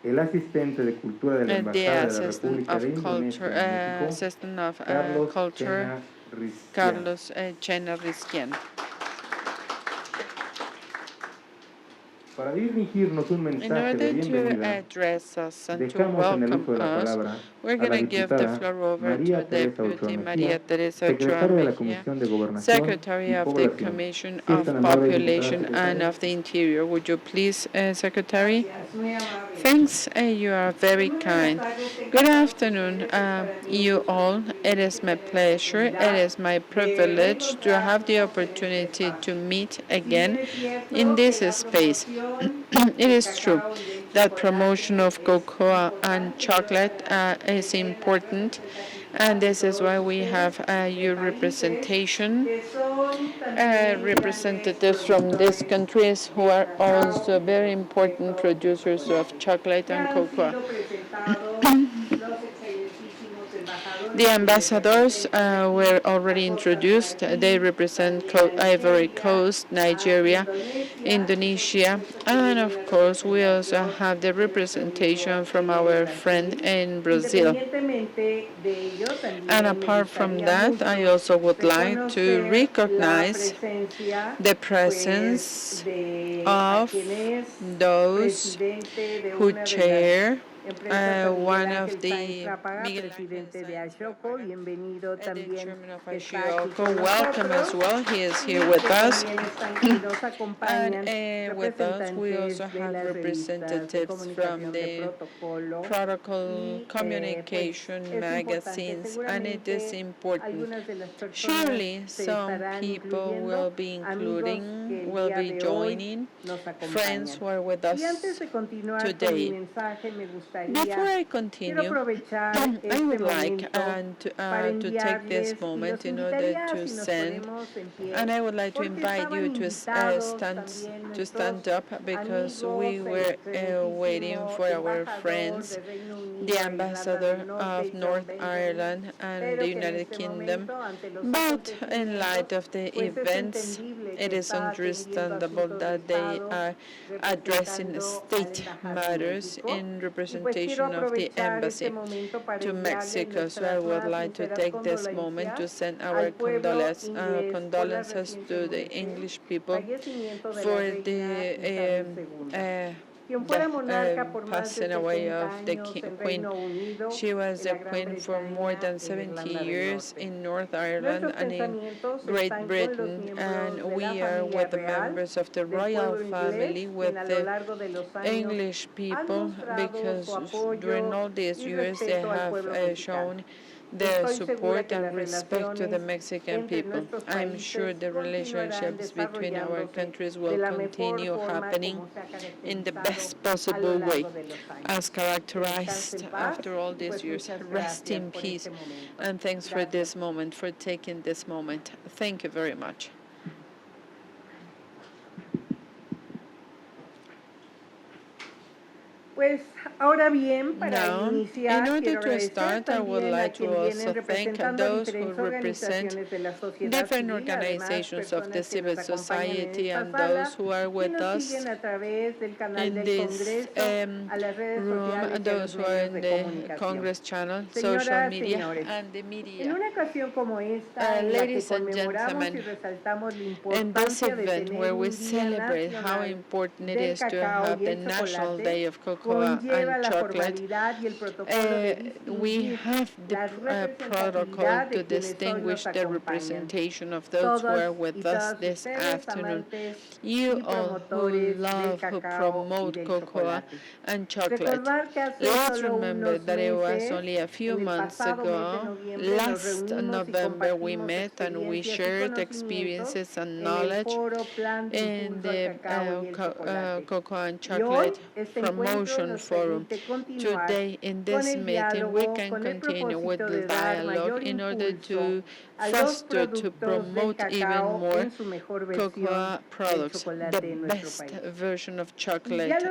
el asistente de Cultura de la the Embajada de la assistant República of de Indonesia culture, en México, assistant of Carlos culture, Chena Rizquian. Carlos Chena Rizquian. Para dirigirnos un In mensaje de order to bienvenida, address us and to dejamos en el welcome uso de la us, palabra we're a going la to give the diputada floor over María to Teresa Deputy Ochoa Maria Mejía, Teresa Ochoa secretaria de la Mejia, Comisión de Gobernación Secretary y of the Población. Commission Si es of tan amable, diputada Population and secretaria. of the Interior. Would you please, Secretary? Thanks, you are very kind. Good afternoon, you all. It is my pleasure, it is my privilege to have the opportunity to meet again in this space. It is true that promotion of cocoa and chocolate is important, and this is why we have your representation, representatives from these countries who are also very important producers of chocolate and cocoa. The ambassadors were already introduced. They represent Ivory Coast, Nigeria, Indonesia, and of course we also have the representation from our friend in Brazil. And apart from that, I also would like to recognize the presence of those who chair one of the the chairman of Ashioco. Welcome as well. He is here with us. And with us, we also have representatives from the protocol communication magazines, and it is important. Surely some people will be joining, friends who are with us today. Before I continue, I would like to take this moment in order to send, and I would like to invite you to stand up, because we were waiting for our friends, the ambassador of North Ireland and the United Kingdom. But in light of the events, it is understandable that they are addressing state matters in representation of the embassy to Mexico. So I would like to take this moment to send our condolences to the English people for the passing away of the Queen. She was the Queen for more than 70 years in North Ireland and in Great Britain, and we are with the members of the royal family, with the English people, because during all these years they have shown their support and respect to the Mexican people. I'm sure the relationships between our countries will continue happening in the best possible way, as characterized after all these years. Rest in peace, and thanks for this moment, for taking this moment. Thank you very much. Now, in order to start, I would like to also thank those who represent different organizations of the civil society and those who are with us in this room, those who are in the Congress channel, social media, and the media. Ladies and gentlemen, in this event where we celebrate how important it is to have the National Day of Cocoa and Chocolate, we have the protocol to distinguish the representation of those who are with us this afternoon. You all who love, who promote cocoa and chocolate. Let's remember that it was only a few months ago, last November, we met and we shared experiences and knowledge in the Cocoa and Chocolate Promotion Forum. Today, in this meeting, we can continue with the dialogue in order to foster, to promote even more cocoa products, the best version of chocolate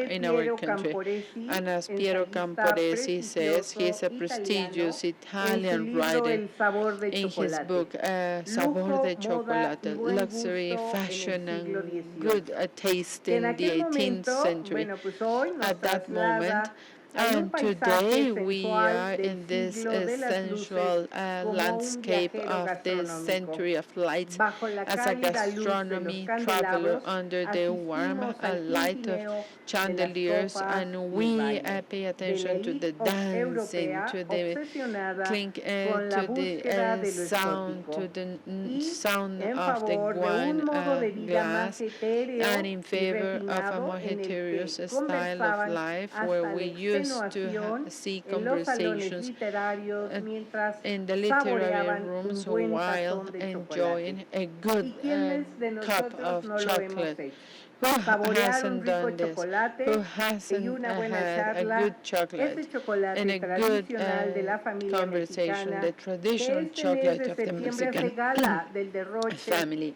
in our country. And as Piero Camporesi says, he is a prestigious Italian writer in his book, Sabor de Chocolate, Luxury, Fashion, and Good Taste in the 18th Century. at that moment. And today we are in this sensual landscape of this century of lights as a gastronomy traveler under the warm light of chandeliers, and we pay attention to the dancing, to the clink, to the sound, to the sound of the wine glass, and in favor of a more heterogeneous style of life where we used to see conversations in the literary rooms while enjoying a good cup of chocolate. Who hasn't done this? Who hasn't had a good chocolate and a good conversation, the traditional chocolate of the Mexican family?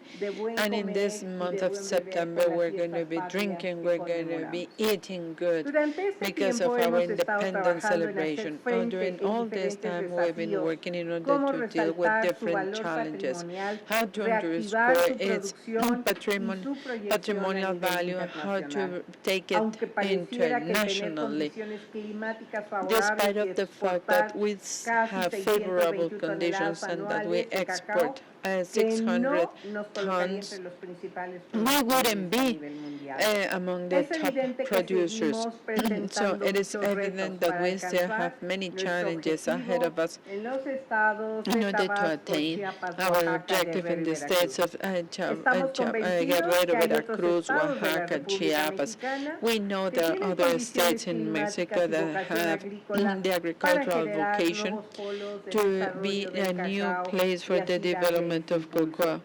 And in this month of September, we're going to be drinking, we're going to be eating good because of our independence celebration. During all this time, we've been working in order to deal with different challenges, how to underscore its patrimonial value, and how to take it internationally. Despite of the fact that we have favorable conditions and that we export 600 tons, we wouldn't be among the top producers. So it is evident that we still have many challenges ahead of us in order to attain our objective in the states of Guerrero, Veracruz, Oaxaca, Chiapas. We know there are other states in Mexico that have the agricultural vocation to be a new place for the development of cocoa,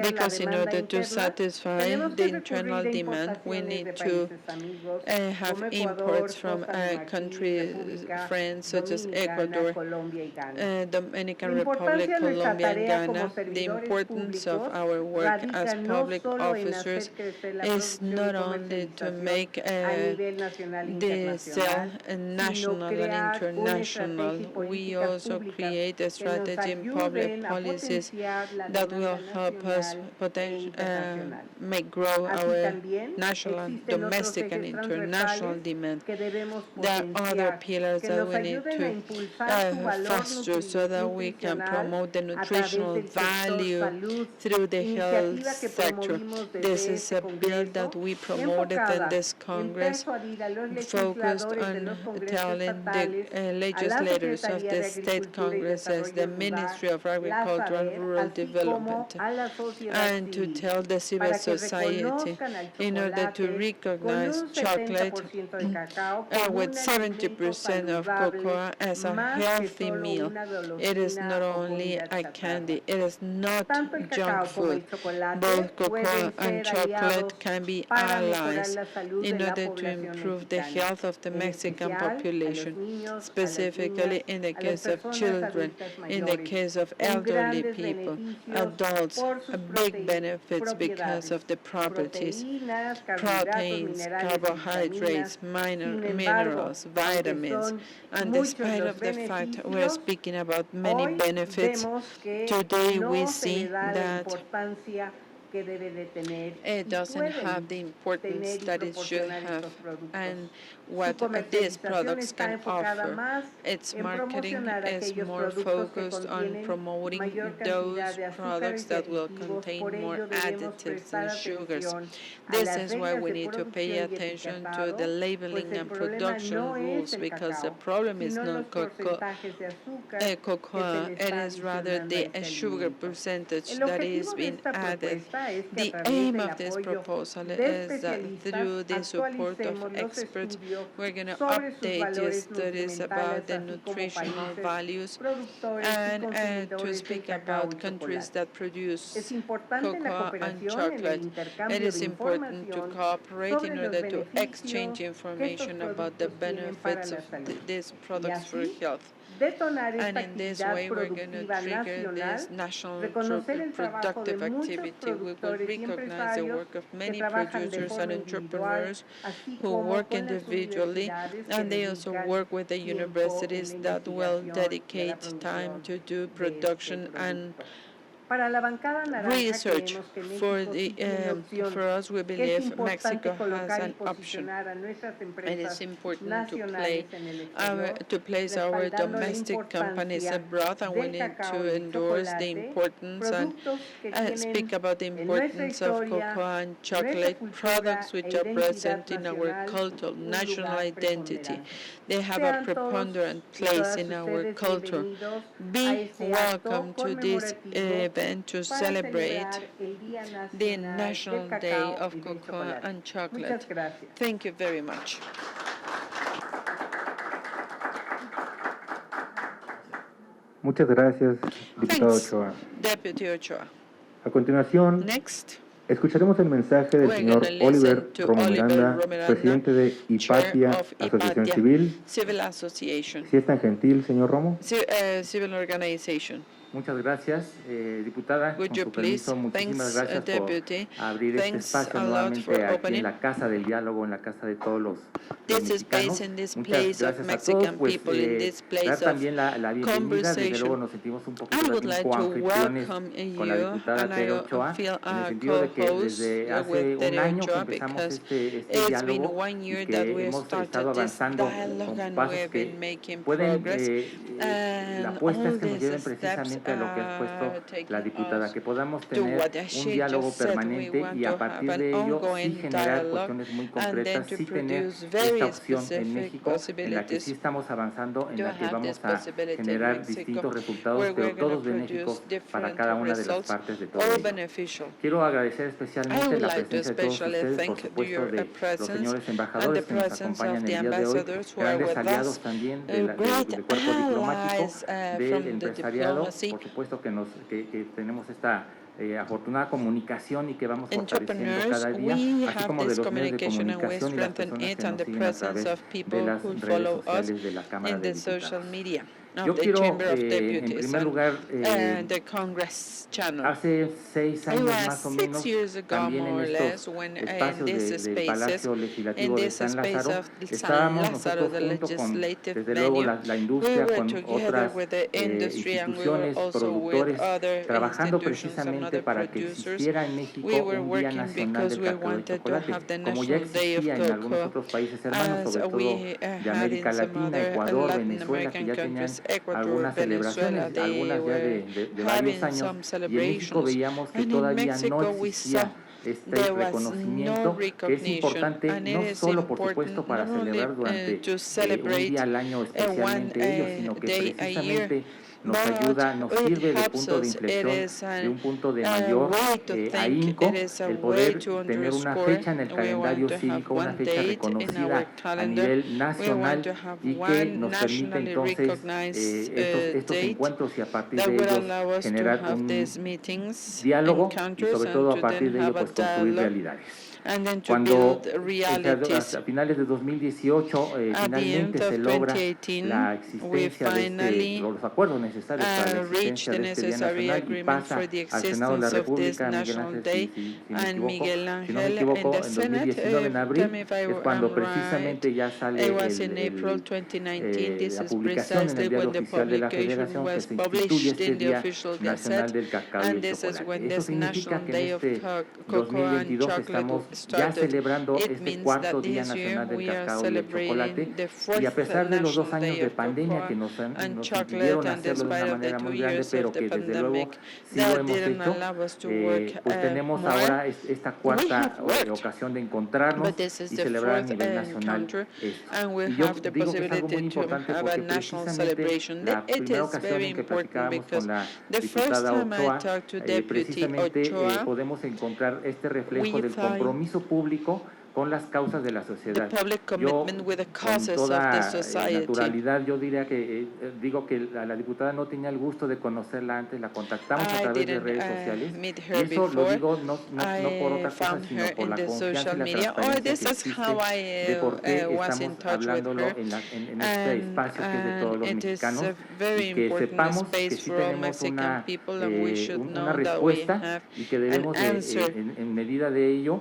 because in order to satisfy the internal demand, we need to have imports from countries, friends such as Ecuador, Dominican Republic, Colombia, and Ghana. The importance of our work as public officers is not only to make the sale national and international, we also create a strategy in public policies that will help us make grow our national, domestic, and international demand. There are other pillars that we need to foster so that we can promote the nutritional value through the health sector. This is a bill that we promoted in this Congress, focused on telling the legislators of the state congresses, the Ministry of Agriculture and Rural Development, and to tell the civil society in order to recognize chocolate with 70% of cocoa as a healthy meal. It is not only a candy, it is not junk food. Both cocoa and chocolate can be allies in order to improve the health of the Mexican population, specifically in the case of children, in the case of elderly people, adults, big benefits because of the properties, proteins, carbohydrates, minerals, vitamins. And despite of the fact we're speaking about many benefits, today we see that it doesn't have the importance that it should have, and what these products can offer. Its marketing is more focused on promoting those products that will contain more additives and sugars. This is why we need to pay attention to the labeling and production rules, because the problem is not cocoa, it is rather the sugar percentage that is being added. The aim of this proposal is that through the support of experts, we're going to update the studies about the nutritional values and to speak about countries that produce cocoa and chocolate. It is important to cooperate in order to exchange information about the benefits of these products for health. And in this way, we're going to trigger this national productive activity. We will recognize the work of many producers and entrepreneurs who work individually, and they also work with the universities that will dedicate time to do production and Para la bancada naranja research. creemos que For México sí tiene opción, for us, we que es believe Mexico importante has colocar y an option. posicionar a nuestras It empresas is important nacionales en el to place our respaldando la domestic companies importancia abroad, and we del need cacao to y el endorse the chocolate, importance and productos que speak tienen about the en nuestra importance of historia, cocoa and nuestra chocolate cultura products which e are identidad present in our nacional culture, un national lugar identity. preponderante. They have a Sean todos preponderant y place todas in our ustedes culture. bienvenidos a Be este welcome acto to this conmemorativo event to para celebrate celebrar el Día the Nacional National del Day Cacao of y del Cocoa Chocolate. and Chocolate. Muchas gracias. Thank you very much. Muchas gracias, diputado Thanks, Ochoa. Deputy Ochoa. A continuación, Next, escucharemos el mensaje del we're señor going to Oliver listen to Romo Oliver Miranda, Romiranda, presidente de Chair Hipatia, of Asociación Hipatia Civil. Civil Association, Si es tan gentil, señor Romo. Civil Organization. Muchas gracias, diputada. Would Con you su please? permiso, muchísimas Thanks, gracias Deputy. por abrir este Thanks espacio a lot nuevamente for aquí opening en la Casa del Diálogo, en la Casa de todos los this mexicanos. space in this Muchas place of gracias a todos. Mexican Pues, people, in this dar place of también la bienvenida. Desde luego conversation. nos sentimos un I poquito would también like to coanfitriones welcome con la you, diputada and I Tere Ochoa, feel en el a sentido de que co-host desde hace with un Tere año que Ochoa, empezamos because este it's been diálogo 1 year y that que we hemos started estado this avanzando dialogue, con and pasos we've que been making pueden, progress. la And apuesta all es que nos these lleven steps precisamente a lo que ha expuesto are la taking diputada, us que podamos to tener what un she diálogo just said. We permanente want y a to have partir an de ello sí ongoing generar dialogue cuestiones muy and then concretas, to sí tener produce esta very opción en specific México en la que possibilities sí estamos avanzando, en to la que have this vamos a possibility in generar Mexico, distintos resultados, where pero we're going to todos benéficos produce para different cada una de las results, partes de todo all ello. beneficial. Quiero agradecer I especialmente would la like to presencia de todos especially ustedes, por thank supuesto, your de los presence señores and the embajadores que nos presence acompañan of the el día de hoy, ambassadors who are grandes with aliados us, también great del cuerpo diplomático, allies del from the empresariado, diplomacy, por supuesto que tenemos esta afortunada comunicación y que vamos fortaleciendo entrepreneurs. cada día, We así have como de this los medios de communication and we comunicación y las strengthen personas it, que and nos the siguen a presence través of de people las who redes follow us sociales de la Cámara in de the social Diputados. media of Yo the quiero, Chamber of en Deputies primer and lugar, the Congress channel. hace 6 It años was más o 6 menos, years ago, también more en or estos less, when in espacios these del spaces, Palacio in Legislativo de this San space Lázaro, of San estábamos Lázaro, nosotros the junto con, legislative desde luego, venue, la we industria, were con together otras with the industry, and we were instituciones, also with productores, other trabajando institutions and precisamente other para que producers. existiera en México We were un Día working Nacional because del we Cacao y wanted to Chocolate, have the como ya National Day of existía en algunos Cocoa, otros países hermanos, as sobre todo we de had in América some Latina, other Ecuador, Latin Venezuela, que American ya tenían countries, Ecuador, algunas Venezuela. celebraciones, They algunas ya were de varios having años, some y en México celebrations, veíamos que and in todavía no Mexico we saw existía este there was no reconocimiento, que es recognition, importante and it no is solo, por supuesto, important para not only celebrar durante to un celebrate día al año one especialmente ellos, sino que day a year, precisamente nos but ayuda, nos it sirve de helps punto de us. It inflexión, is de un punto de a mayor way to think. It ahínco, is a el way poder to tener una underscore. fecha en el We calendario want to have cívico, una one fecha date in our reconocida a calendar. nivel We want nacional to have y que one nos permite nationally entonces recognized estos date encuentros y a partir that de will ellos allow us to generar have un these meetings, diálogo y encounters, sobre and todo a to partir then de ello have a pues construir dialogue, realidades. and then to Cuando build realities. a finales de 2018 At the end finalmente of se logra 2018, la we existencia de finally los acuerdos necesarios para la reached existencia the de este Día necessary Nacional y agreement pasa for the al Senado de la existence of this República, Miguel national Ángel, day, si me and equivoco, Miguel si no me Ángel in equivoco, the en Senate. 2019 en Tell abril me if es cuando I'm precisamente right. ya sale It was in April 2019. This la is publicación en precisely el Diario when the Oficial de la publication Federación que was se instituye published este in the Día official Nacional gazette, del Cacao y and el this is when Chocolate. Eso this significa national que en day of este cocoa and 2022 chocolate estamos ya started. celebrando It este means cuarto that Día this year Nacional del we are Cacao y el Chocolate, celebrating the y a fourth pesar de los 2 national años day de of pandemia cocoa que nos and impidieron chocolate, and hacerlo de despite una of the manera 2 muy grande, years pero of the que desde luego pandemic sí lo that hemos didn't hecho, allow us to work pues tenemos more, ahora esta we cuarta have worked. ocasión de encontrarnos But this is y the celebrar a fourth nivel nacional encounter, esto. and we Y yo have the digo que es algo possibility muy to importante have a porque national precisamente celebration. la It primera is ocasión very en que important platicábamos because con la the first diputada time I Ochoa, talked to Deputy precisamente Ochoa, podemos encontrar este reflejo we del find compromiso público con las causas de la the sociedad. public Yo, commitment with the con causes of the toda society. naturalidad, yo diría que digo que la diputada no tenía el gusto de conocerla antes, la contactamos a I través de didn't redes sociales, meet y her eso lo before. digo no por I otra cosa, found sino her por in la the confianza y social la media. transparencia This que is existe how de por I qué was in estamos touch with hablándolo her. en este espacio que es de todos los And it is mexicanos, a very y que important sepamos que space sí for all tenemos Mexican people, and we should una know that we respuesta have y que an debemos answer. en medida de ello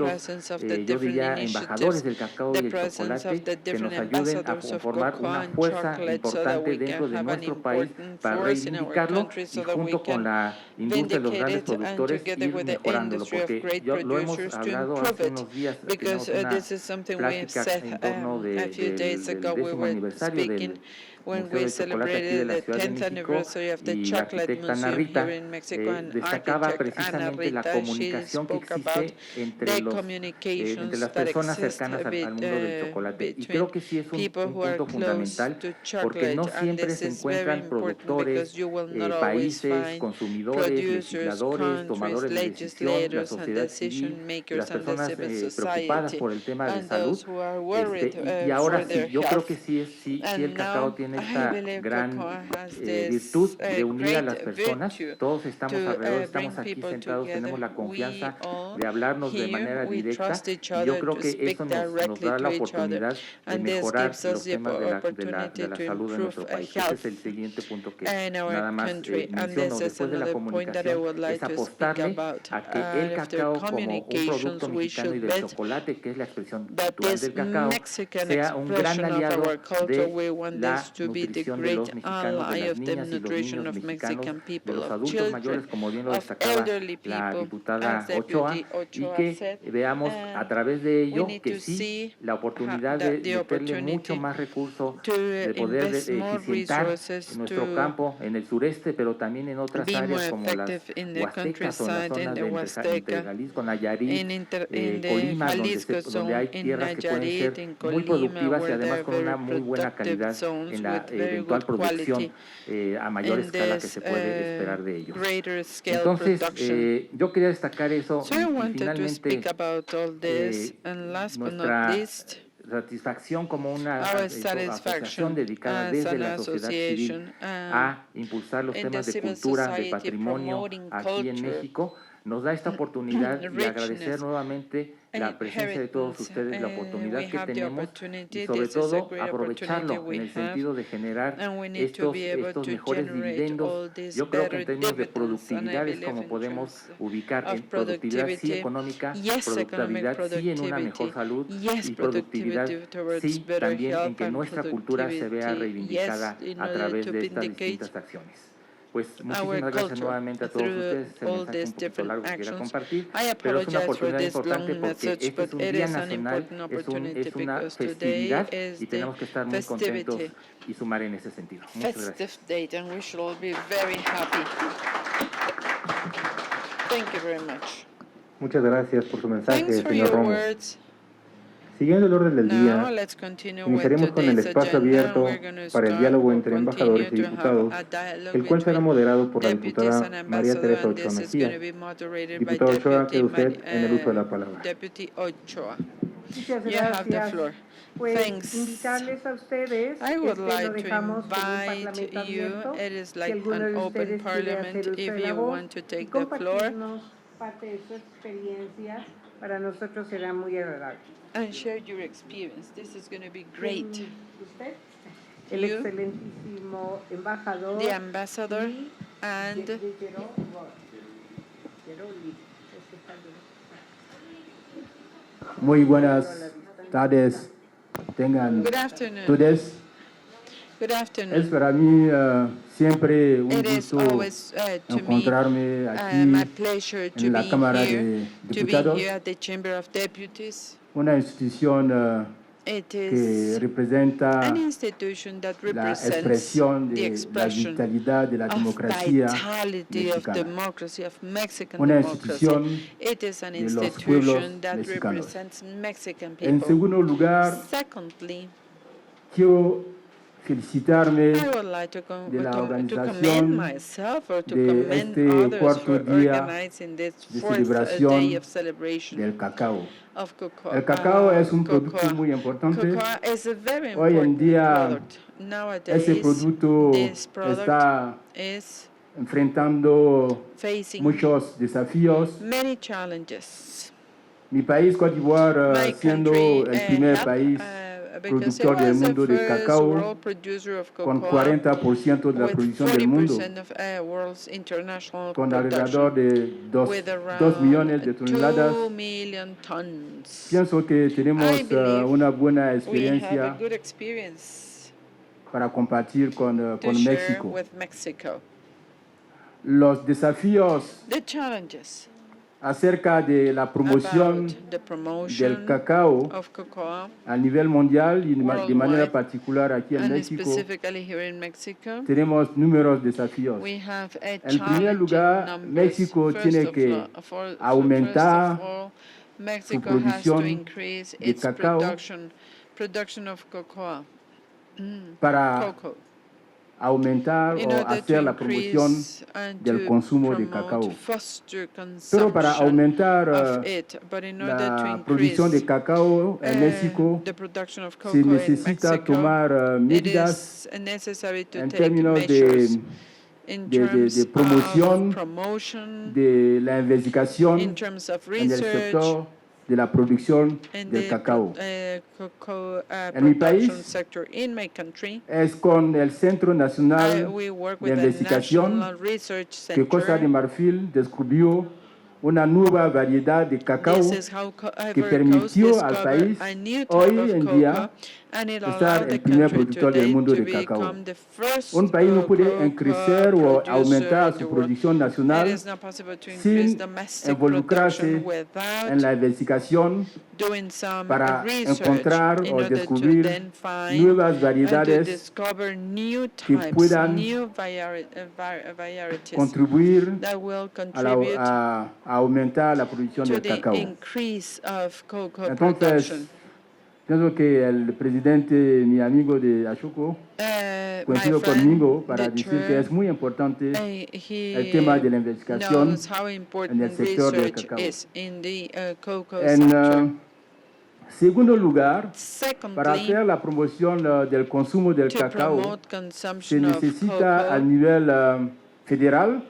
distintos, presence of the yo different diría, embajadores initiatives, del cacao the y el presence chocolate, of the que nos different ayuden a ambassadors of formar cocoa una and fuerza chocolate so that importante we dentro can de have an nuestro país important para force in our reivindicarlo country y so that we junto con can la industria de los vindicate grandes it and productores together ir with the mejorándolo, industry of porque great lo hemos producers to hablado improve hace it, unos días, because tenemos una this is something we've plática said en torno a few days del ago. We 10º were aniversario speaking del when Museo we del Chocolate aquí de celebrated la the Ciudad de 10th México, anniversary of the y la Chocolate arquitecta Ana Museum here Rita in Mexico, and destacaba architect Ana precisamente la Rita, she comunicación que spoke about existe entre the entre communications las that personas exist cercanas al mundo del chocolate. Y between creo que sí es people un who are punto close fundamental, to porque no chocolate, and siempre this se is very encuentran important productores, because you will not always países, find consumidores, producers, legisladores, countries, tomadores de decisión, la legislators, and sociedad civil, decision las makers, and the personas civil preocupadas society, por el tema de and salud. those who are worried Y ahora for sí, their yo creo que health. sí el And cacao now tiene I esta believe gran cocoa has virtud this de unir a great las personas. virtue Todos estamos alrededor, to bring estamos aquí people sentados, together. tenemos la We confianza all de hablarnos de here, manera we directa, trust each y yo other creo to que speak eso nos directly da to la each other, oportunidad de and this mejorar gives us los the temas de opportunity la to salud en improve nuestro país. Ese health es el siguiente punto que in our nada más country. And menciono. this is Después de la another point that I comunicación, would like es to speak apostarle about. a que el After cacao como un communications, producto we mexicano y should del bet chocolate, que es la expresión that cultural this del cacao, Mexican sea un gran expression of aliado our culture, we de want la this to be the nutrición de great los mexicanos, de ally las of the niñas y los nutrition niños of mexicanos, Mexican de people, los of adultos mayores, children, como bien lo of destacaba elderly la people, diputada as Ochoa, Deputy y Ochoa que said. veamos a And través de we ello need que to sí, see la oportunidad the de meterle mucho opportunity más recurso, to de poder invest more eficientar resources nuestro to campo en el sureste, pero también en otras be more áreas como las effective in the huastecas o en las countryside, in zonas the de entre Huasteca, Jalisco, Nayarit, in the Colima, Jalisco donde hay zone, in tierras que pueden ser Nayarit, in muy Colima, productivas y where there además are con very una muy buena productive calidad zones en with la very eventual good producción quality a mayor in escala que this se puede esperar de ellos. greater scale Entonces, production. yo quería destacar eso So I y wanted to speak finalmente about all this, and last but not nuestra least, satisfacción como una our asociación satisfaction dedicada as desde an la sociedad civil association a impulsar los in the temas de civil cultura, de society patrimonio promoting aquí en culture, México, nos da esta oportunidad y agradecer richness, nuevamente la presencia de todos inheritance. ustedes, la We oportunidad que have the tenemos y opportunity. sobre This is a todo great opportunity aprovecharlo en we el have, sentido de generar and we need to be able estos to mejores generate dividendos. all these Yo creo que en better términos de dividends, and I productividad es believe como in podemos terms ubicar of en productividad sí productivity, económica, yes, economic productividad sí en una mejor productivity, salud yes, y productividad productivity towards sí better también en health, que and nuestra cultura se vea productivity, yes, reivindicada in a order través to de estas vindicate distintas acciones. Pues our muchísimas gracias culture nuevamente a todos through ustedes. El all mensaje these un poquito different largo que quería actions. compartir, I pero es una apologize for oportunidad this importante long porque message, este es but un it día is an nacional, important opportunity es una because festividad today is y the tenemos que estar muy contentos festivity, y sumar en ese sentido. Muchas festive gracias. date, and we should all be very happy. Thank you very much. Muchas gracias por su mensaje, Thanks for señor your Romo. words. Siguiendo el orden del Now, día, let's continue with iniciaremos con el today's espacio agenda. abierto We're going to para el start diálogo or entre continue embajadores y to have diputados, a dialogue el cual será between moderado por la deputies and diputada María ambassador, Teresa and Ochoa this is going Mejía. to be moderated by Diputada Ochoa, queda Deputy, usted en el uso de la palabra. Deputy Ochoa. Muchas You have the gracias. floor. Pues Thanks. invitarles a ustedes, I would lo like to dejamos como un invite parlamento you. abierto. It is Si like alguno an de open ustedes quiere parliament hacer uso if de la you voz want to y take the floor compartirnos parte de su experiencia, para nosotros será muy agradable. and share your experience. This is going to be great. Usted, el You, excelentísimo embajador the ambassador, y and Muy buenas tardes, tengan good afternoon. todos. Good Es afternoon. para mí siempre un It is gusto always to me encontrarme my aquí pleasure to en la be Cámara here, de to be Diputados, here at the Chamber of Deputies. una institución It que is representa an institution that la represents expresión the de la expression vitalidad de la of democracia vitality of mexicana. democracy, of Mexican Una democracy. institución It is an de los pueblos institution that mexicanos. represents Mexican En people. segundo lugar, Secondly, quiero felicitarme I would like to, de la to commend organización myself or to de commend este others cuarto for día organizing this de fourth celebración day of celebration del cacao. of cocoa. El cacao es un cocoa. producto muy importante. Cocoa is a very Hoy en important día, product. Nowadays, ese producto this product está is enfrentando facing muchos desafíos. many challenges. Mi país, Côte d'Ivoire, My siendo country el primer helped, país because it productor del was the mundo de first cacao, world producer of con cocoa 40% de la with producción del mundo, 40% of world's international con production, alrededor de with 2 millones de around toneladas. 2 million tons. Pienso que tenemos I believe una buena We have a experiencia good experience para compartir con to share México. with Mexico. Los desafíos The challenges acerca de la promoción about the del promotion cacao of cocoa, a nivel mundial y de manera worldwide, particular aquí en and México. specifically here in Mexico. Tenemos numerosos desafíos. We have a En primer challenging lugar, numbers. México tiene que aumentar Mexico su has to producción increase de its cacao production of cocoa, para cocoa, aumentar in o order to hacer la promoción increase and del to consumo de promote, cacao. foster Pero para consumption aumentar of it. But in order to la producción de increase cacao en México, the production of se cocoa in necesita Mexico, tomar it medidas is necessary to en take términos measures in terms de promoción, of promotion, de la in investigación terms of en el research, sector de la producción in del the cacao. cocoa En mi production país, sector in my country. Es con el Centro Nacional We work de with the Investigación National Research que Costa de Center. Marfil descubrió una nueva variedad de cacao This is how que Ivory Coast permitió al discovered país a new type hoy of en cocoa, día and it estar allowed the el primer country productor del today mundo to de cacao. become the first Un país no puede cocoa crecer o producer aumentar in the su world. producción It nacional is not possible to increase sin domestic involucrarse production en without la investigación doing some para research encontrar in o order to descubrir then find nuevas and to variedades discover new que types, puedan new varieties contribuir that will a contribute a aumentar la producción to del the cacao. increase of cocoa Entonces, production. pienso que el presidente, mi amigo de Ashoco, My coincido friend, conmigo para the decir que es term, muy importante el he tema de la investigación knows how en el important sector del research cacao. is in the cocoa En sector. segundo lugar, para Secondly, hacer la promoción del consumo del to cacao, promote se consumption of necesita a cocoa nivel federal,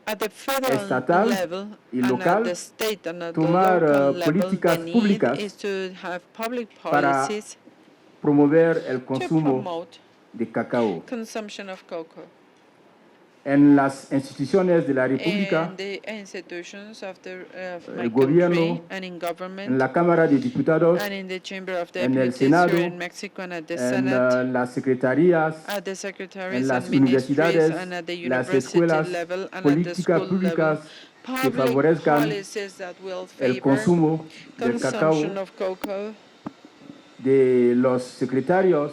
at the federal estatal level y and at local the state and at the tomar local level, políticas the need públicas is to have public para policies promover el to consumo promote de cacao. consumption of cocoa. En las instituciones de la República, In the institutions of el my gobierno, country and in en government la Cámara de Diputados, and in the Chamber of en el Deputies Senado, here in Mexico and at the en Senate, las secretarías, at the en secretaries las and ministries universidades, and at the las university escuelas, level and at the políticas school level, públicas que public favorezcan policies that will el favor consumo del cacao consumption of cocoa, de los secretarios,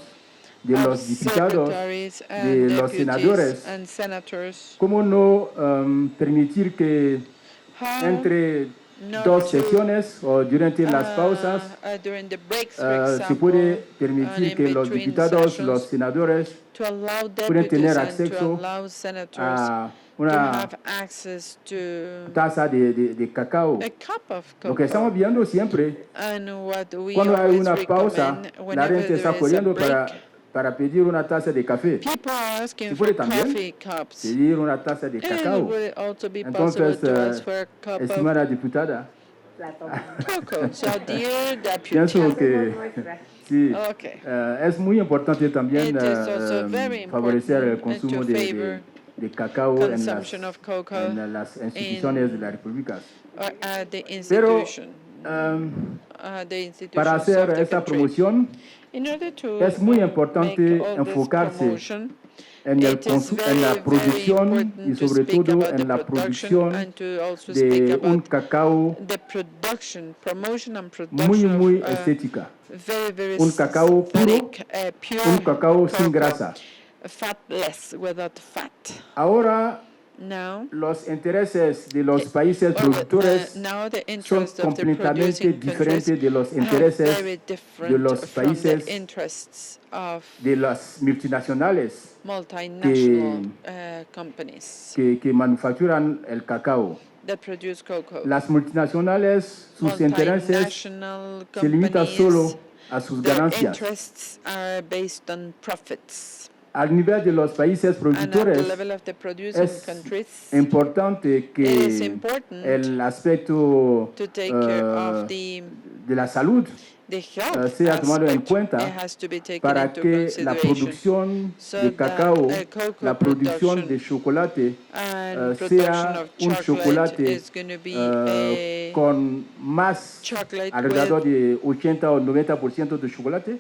de of los diputados, secretaries de and los deputies senadores. and senators. ¿Cómo no permitir que How entre not dos to, sesiones o durante las pausas during the breaks, for se example, puede and permitir in que los between diputados, los sessions, senadores to allow pueden tener deputies and to acceso allow senators a to una have access to taza de cacao? a cup of Lo que estamos cocoa. viendo siempre, And what we cuando hay always una pausa, recommend, la whenever gente está there is a corriendo break, para pedir una taza de café. people are asking Se for puede también coffee cups. pedir una taza de And it cacao. would also be possible Entonces, to ask for a cup of estimada diputada, La tomo. cocoa. So, dear pienso deputy, que Nuestra. sí, okay. es muy importante también It is also very favorecer el important consumo to favor de cacao en consumption of cocoa en las instituciones de la República. or at the Pero institution, the para institutions hacer of the esta country. promoción In order to es muy make importante all this enfocarse promotion, en it is en la very, very producción y important to sobre speak todo about the en la production producción and to also speak de un about cacao the production, promotion and muy, production muy of estética. very, very Un cacao puro, synthetic, pure un cacao sin cocoa, grasa. fatless, without fat. Ahora, Now, los intereses de los países well, productores now the son interests of the completamente producing countries diferentes de los are intereses very de different los from the países interests of de las multinacionales multinational companies que manufacturan el cacao. that produce cocoa. Las multinacionales, sus intereses Multinational se limitan solo companies, a sus their ganancias. interests are based on profits. Al nivel de los países And at the productores, level of the producing es countries, importante it is que important el aspecto to take care of the de la salud health sea tomado en aspect. cuenta It has to be taken para into que la consideration. producción So de that, cacao, cocoa la producción production de chocolate and production sea of un chocolate chocolate is going to be a con más chocolate alrededor with de 80 o 90% de chocolate.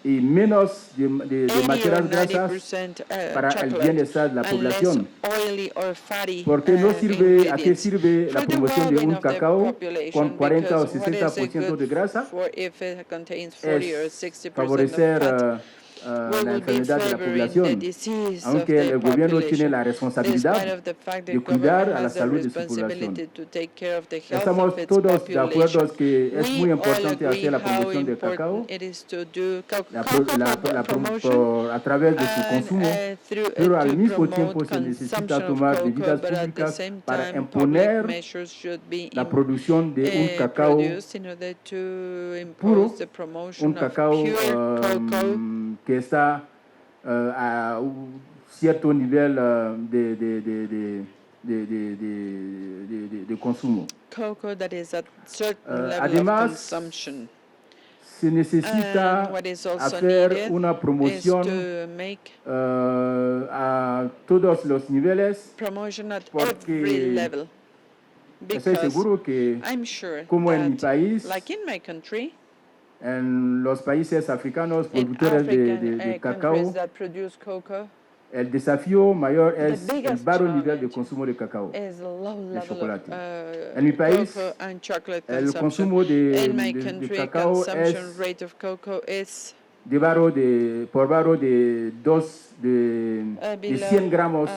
y menos de 80 or materias grasas 90% para el chocolate bienestar de la and less población. oily or fatty Porque no sirve, ¿a qué ingredients. sirve la For the promoción de well-being un of the cacao con population, 40 o because what is it 60% good de grasa? for if it contains 40 or Es 60% of favorecer fat? We la will be enfermedad de la favoring the población, disease of aunque the el gobierno tiene population, la despite responsabilidad of the fact de that cuidar government a la has the salud de su población. responsibility to take care of the health Estamos of its todos de acuerdo population. que es muy We all importante agree hacer la how promoción del cacao important it is to do a través de su consumo, pero al to mismo tiempo promote se necesita consumption of tomar cocoa, medidas but at the públicas same para time public imponer measures should be la producción de un cacao produced in order to puro, impose the un promotion of cacao pure cocoa que está a un cierto nivel de consumo. cocoa that is at certain level of Además, consumption. se necesita And what is also hacer needed una is promoción to make a todos los niveles, promotion at porque every level. estoy Because seguro que, I'm sure como en mi that, país, like in my country, en los países africanos in productores African de countries cacao, that produce cocoa, el desafío mayor the es el biggest bajo nivel de challenge consumo de cacao, is a low de level of chocolate. En mi país, cocoa and chocolate el consumption. consumo In my de country, cacao consumption es rate of cocoa is por barro de 100 gramos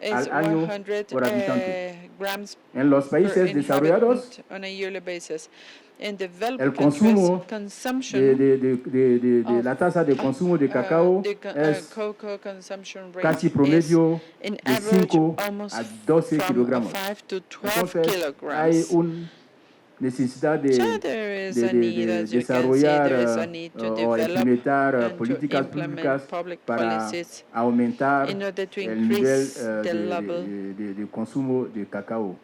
is al año 100 por habitante. grams En los per países desarrollados, inhabitant on a yearly basis. In developed el countries, consumo consumption la tasa de consumo de cacao es cocoa consumption rate casi is promedio in de average 5 almost a 12 from kilogramos. 5 to 12 Entonces, hay kilograms. una necesidad So there is a need, as you can see, desarrollar there is a need to o develop implementar and to políticas implement públicas public para policies aumentar in order to el nivel increase the level de consumo de cacao.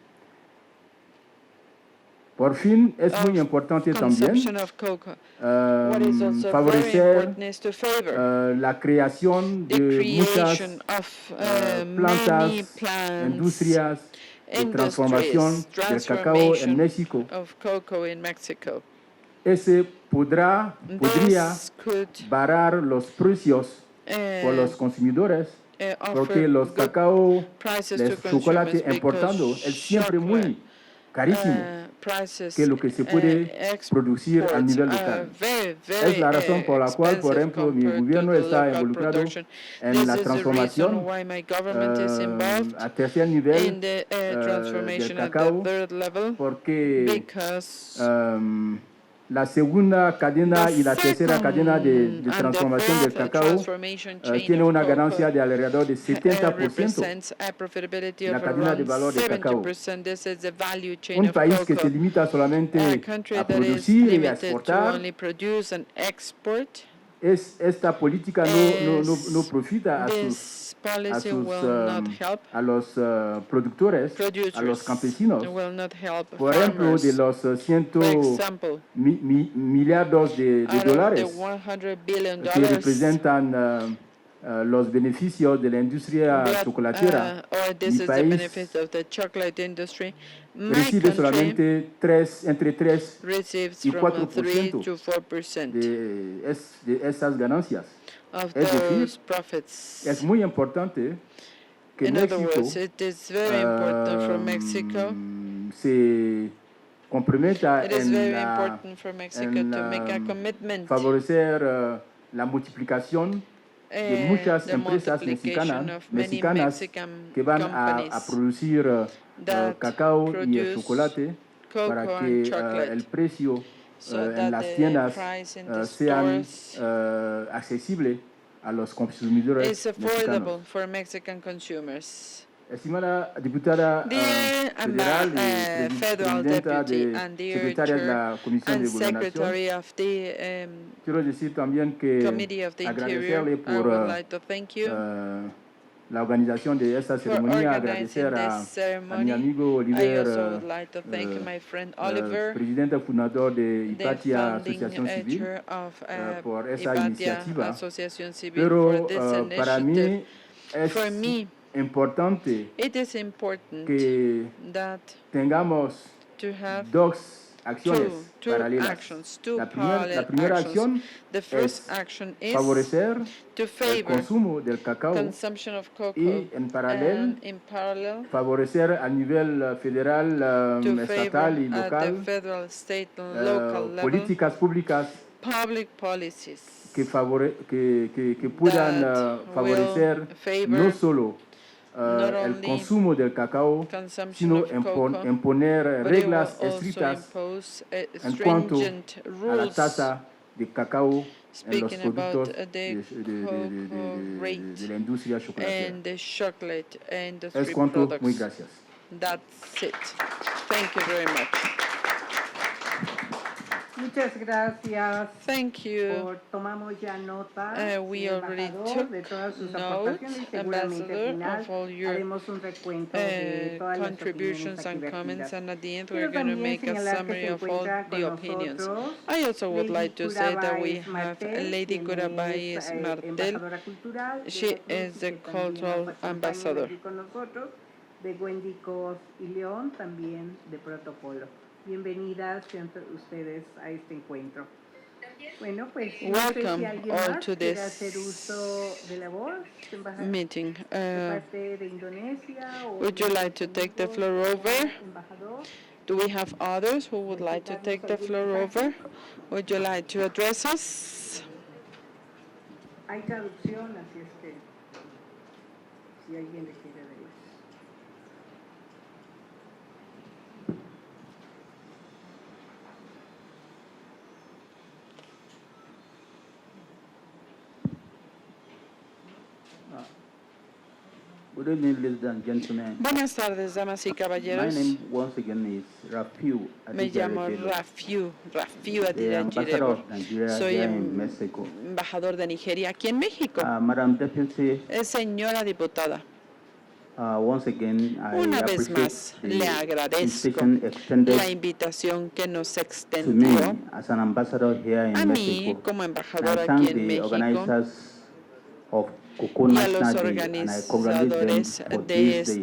Por fin, es muy of importante también consumption of cocoa. What is also very favorecer important is to favor la creación the de muchas creation of plantas, many plants, industrias de transformación industries, del cacao en transformation México. of cocoa in Mexico. Ese podría This could bajar los precios por los consumidores, porque los good cacao, prices el to chocolate consumers importando because es siempre muy carísimo prices que lo que se puede producir a nivel local. Es la razón por la cual, por ejemplo, mi gobierno está involucrado en la transformación a tercer nivel del cacao, porque la segunda cadena y la tercera cadena de transformación del cacao tiene una ganancia de alrededor de 70%. La cadena de valor del cacao. Un país que se limita solamente a producir y a exportar, esta política no profita a los productores, a los campesinos. Por ejemplo, de los 100 millardos de dólares que representan los beneficios de la industria chocolatera, mi país recibe solamente entre 3 y 4% de esas ganancias. Es decir, es muy importante que México se comprometa en favorecer la multiplicación de muchas empresas mexicanas que van a producir cacao y chocolate para que el precio en las tiendas sean accesible a los consumidores mexicanos. Estimada diputada federal y presidenta secretaria de la Comisión de Gobernación, quiero decir también que agradecerle por la organización de esta ceremonia, agradecer a mi amigo Oliver, presidente fundador de Hipatia Asociación Civil, por esa iniciativa. Pero para mí es importante que tengamos dos acciones two paralelas. actions, two La parallel primera acción actions. The first es action is favorecer to el favor consumo del cacao consumption of cocoa, y en paralelo and in parallel favorecer a nivel federal, to favor estatal y at the local federal, state, and local level políticas públicas public policies que puedan that favorecer will favor no solo not el only consumo del cacao, consumption sino of cocoa, imponer but it will reglas also estrictas impose en cuanto stringent a la rules tasa de cacao en los speaking about productos the cocoa rate de la industria chocolatera. and the chocolate Es industry cuanto, muy products. gracias. That's it. Thank you very much. Muchas gracias. Thank you. Tomamos ya nota, We señor already embajador, took de todas sus note, aportaciones y seguramente al Ambassador, final of all your haremos un recuento de todas las contributions opiniones aquí and comments, vertidas. and at the end Quiero we're going to también make a señalar que summary se of all encuentra the con opinions. nosotros I also would Lady like to say that we Curabáez have Martel, Lady quien Curabáez es, Martel. embajadora cultural de She nosotros is y the que también cultural nos acompaña ambassador. aquí con nosotros, de Wendy y León, también de protocolo. Bienvenidas sean ustedes a este encuentro. Bueno, pues no sé si Welcome alguien all más to quiere this hacer uso de la voz, embajador, meeting. de parte de Indonesia o Would you de like to take the amigos, floor over? embajador. Do we have others who would like to take the floor over? Would you like to address us? Hay traducción, así es que si alguien le quiere decir. Good evening, ladies and gentlemen. Buenas tardes, damas y My caballeros. name once again is Rafiu Me llamo Adibere, Rafiu the ambassador Adirajirebo. of Nigeria Soy here in Mexico. embajador de Nigeria aquí en México. Madam Deputy, Señora diputada, once again I una vez appreciate más le the agradezco invitation la extended invitación que nos to me extendió as an ambassador here in a mí Mexico. como And embajador I aquí thank en the México organizers of Cocoa y a los National Day, and I congratulate them organizadores for de, this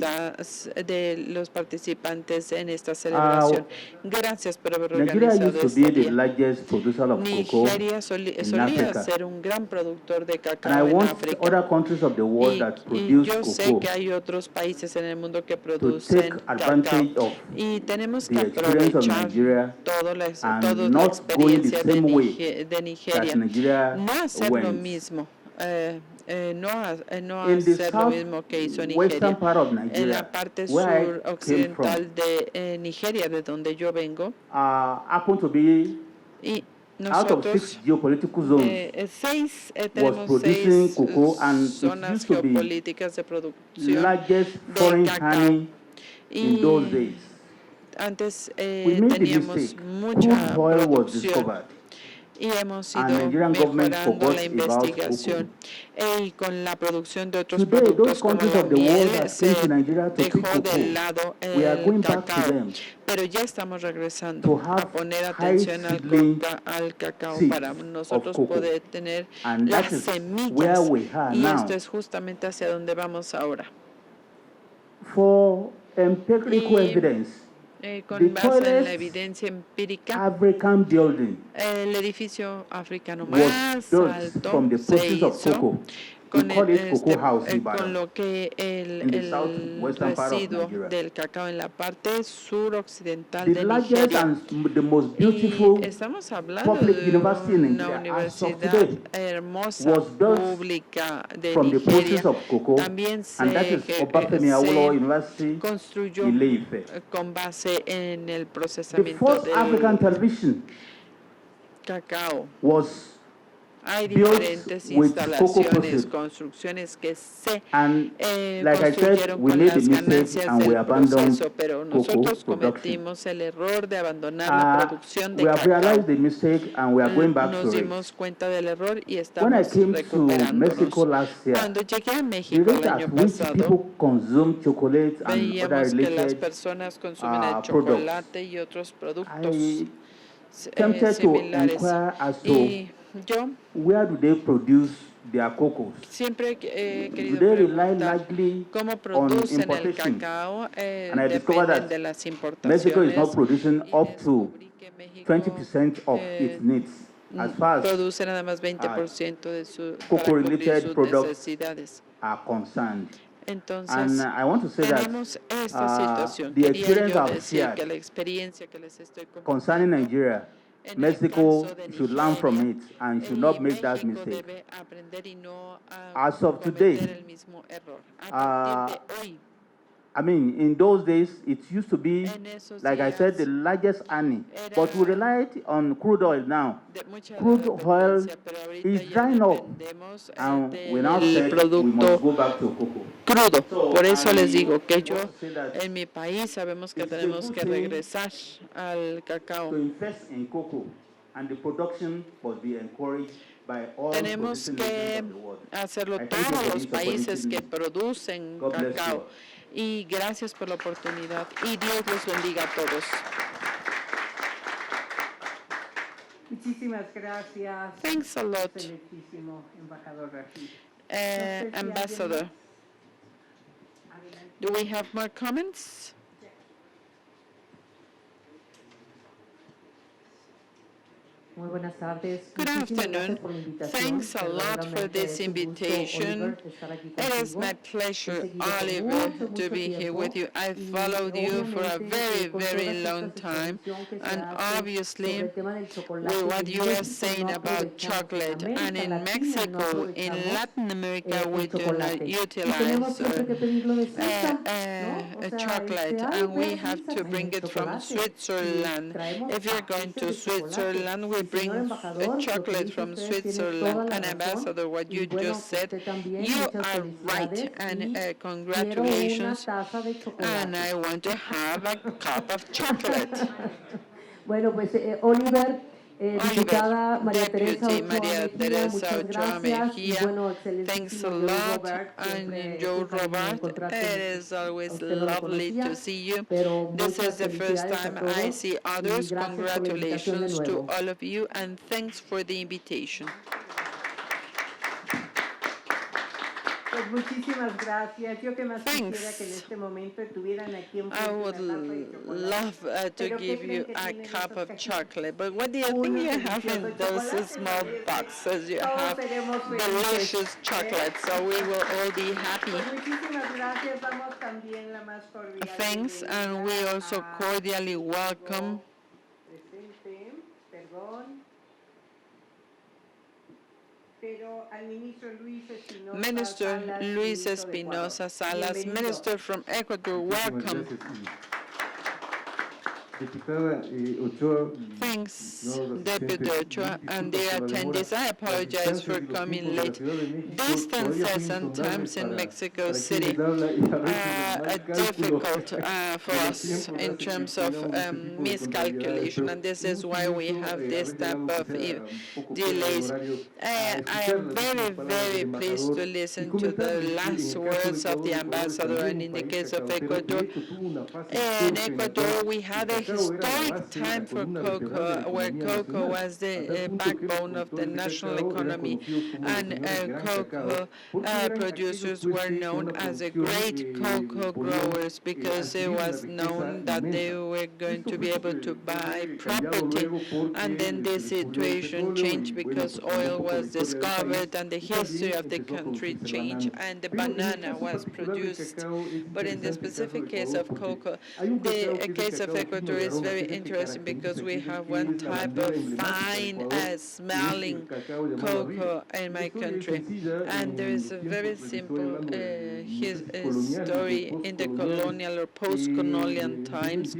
day. de los participantes en esta celebración. Gracias por haber Nigeria organizado used to este be the día. largest producer of cocoa Nigeria in solía Africa. ser un gran productor de And I cacao en want África. other countries of the world that Y produce yo sé cocoa que hay otros países en el mundo que to producen take advantage cacao. of Y tenemos que the experience of aprovechar Nigeria toda la and experiencia not going the same way de that Nigeria. Nigeria No hacer lo went. mismo. No In the hacer lo mismo que hizo western Nigeria. part of En la Nigeria, parte where I sur came occidental from, de Nigeria, de donde yo vengo, happened to be y out of 6 nosotros geopolitical zones, tenemos producing 6 cocoa, and it zonas used to be geopolíticas de producción largest de foreign cacao. honey in those Y days. antes We made the teníamos mistake. mucha Crude oil was producción discovered. y hemos And ido Nigerian government mejorando forgot la about investigación y con la producción de otros Today, those productos como countries la of the world miel that se came to Nigeria to pick dejó de cocoa, lado we are going el back to cacao, them pero ya estamos regresando to a have poner high atención seedling al cacao seeds para of nosotros cocoa. poder tener And las that is where semillas, we are y now. esto es justamente hacia donde vamos ahora. For empirical Y, evidence, con the base en la tallest evidencia empírica, African building el edificio africano was más built alto from the se process of hizo cocoa. We con, call it cocoa house in con Ibadan. lo que in the el southwestern part of residuo Nigeria. del cacao en la parte suroccidental The de largest Nigeria. and the most beautiful Y estamos hablando public de university in una Nigeria as of universidad today hermosa was built pública de from the Nigeria. process of cocoa, También and that se, is Obafemi Awolowo University, construyó Ile-Ife. con base en el The procesamiento first African del television cacao. was Hay built diferentes with cocoa instalaciones, proceeds. construcciones que se And like I said, construyeron we con made the las mistake ganancias and we del abandoned proceso, pero nosotros cocoa production. cometimos el error de abandonar la producción de We have cacao. realized the mistake and we are going back Nos to dimos it. cuenta del error y When I estamos came to recuperándonos. Mexico last year, Cuando llegué a the México el rate año at which pasado, people consume chocolate and other veíamos que las related personas consumen el products. chocolate y otros productos I tempted to similares. inquire as to Y yo where do they produce their cocos? siempre he Do querido they rely preguntar largely cómo on producen el importation? cacao. And I discovered Dependen that de las Mexico is importaciones. not producing Y up to descubrí que que México 20% of its needs as far as produce nada más 20% de para cubrir cocoa-related sus products necesidades. are concerned. Entonces, And I want to say that tenemos esta situación. the Quería experience yo I've decir shared que la experiencia que les estoy concerning compartiendo Nigeria, en el Mexico caso de should learn from Nigeria, it and should not make that México mistake. debe aprender y no As of cometer today, el mismo error. A partir de hoy, I mean, in those days, it used to be, en esos like I said, the días, largest earning. But we relied on crude oil now. de mucha Crude oil dependencia, pero ahorita is ya drying up. dependemos And we now del said we must producto go back to cocoa. crudo. So, Por eso les I digo que yo want to say that en mi país sabemos que it's a tenemos good que thing regresar al cacao. to invest in cocoa, and the production must be encouraged by all Tenemos producing que nations of the world. hacerlo I thank you todos for los this países que opportunity. producen God bless cacao. you. Y gracias por la oportunidad. Y Dios los bendiga a todos. Muchísimas gracias. Thanks a lot, Excelentísimo embajador Rashid. No sé si Ambassador. Adelante. Do we have more comments? Muy buenas tardes. Good Muchísimas gracias afternoon. por la invitación. Thanks a lot for Verdaderamente this es un gusto, invitation. Oliver, estar aquí It is contigo. my He pleasure, seguido por Oliver, mucho, to mucho be here tiempo. with you. I've Y followed you for a obviamente, very, con very todas long estas time. exposición que se And hace sobre obviously, el tema del chocolate with en what you are México, saying no about aprovechamos, chocolate, en and América in Latina no Mexico, in aprovechamos, Latin America, we el do not chocolate. Y tenemos utilize siempre que pedirlo de Suiza, ¿no? O sea, chocolate, ay, and ve we a have Suiza, to traen bring el it from chocolate. Switzerland. Y traemos If you're going to paquetes de chocolate. Switzerland, we Y señor bring embajador, lo que chocolate dice from usted tiene toda Switzerland. la And razón. Ambassador, what Y you bueno, just said, usted también, you muchas are right, felicidades. and Y quiero una congratulations. taza de chocolate. And I want to have a cup of chocolate. Bueno, pues Oliver, diputada María Teresa Deputy Ochoa María Mejía, Teresa muchas Ochoa gracias. Y Mejía, bueno, thanks a excelentísimo Joe lot. Robert, siempre And es Joe un cariño Robert, encontrarte. it is A always usted no lo lovely conocía, to see you. pero This muchas is the first felicidades a time I todos. see Y others. gracias por la invitación de Congratulations to nuevo. all of you, and thanks for the invitation. Pues muchísimas gracias. Yo que más Thanks. quisiera que en este momento tuvieran aquí un I would love to Pero ¿qué give creen you que a tienen cup esas of cajitas? chocolate. But what do you think Unos you have in deliciosos those chocolates, small así es que boxes? You todos have seremos felices. delicious chocolate, so we will all be happy. Pues muchísimas gracias. Damos también la más cordial Thanks, and we bienvenida also a- cordially welcome Presente, perdón. Pero al ministro Luis Espinosa Minister Salas, Luis ministro de Espinosa Ecuador. Salas, Bienvenido. Minister from Ecuador. Welcome. Diputada Ochoa. Thanks, no, Deputy Ochoa, and the attendees. I apologize for coming late. Distances and times in Mexico City are difficult for us in terms of miscalculation, and this is why we have this type of delays. I am very, very pleased to listen to the last words of the ambassador, and in the case of Ecuador, in Ecuador, we had a historic time for cocoa, where cocoa was the backbone of the national economy, and cocoa producers were known as the great cocoa growers because it was known that they were going to be able to buy property. And then the situation changed because oil was discovered and the history of the country changed and the banana was produced. But in the specific case of cocoa, the case of Ecuador is very interesting because we have one type of fine smelling cocoa in my country. And there is a very simple story in the colonial or post-colonial times.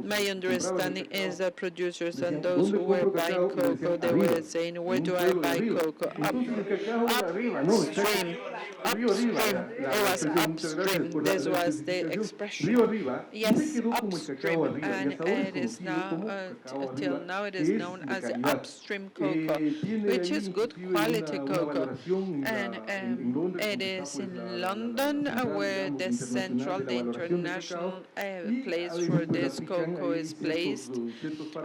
My understanding is that producers and those who were buying cocoa, they were saying, where do I buy cocoa? Upstream. It was upstream. This was the expression. Yes, upstream. And it is now, till now, it is known as the upstream cocoa, which is good quality cocoa. And it is in London where the international place for this cocoa is placed.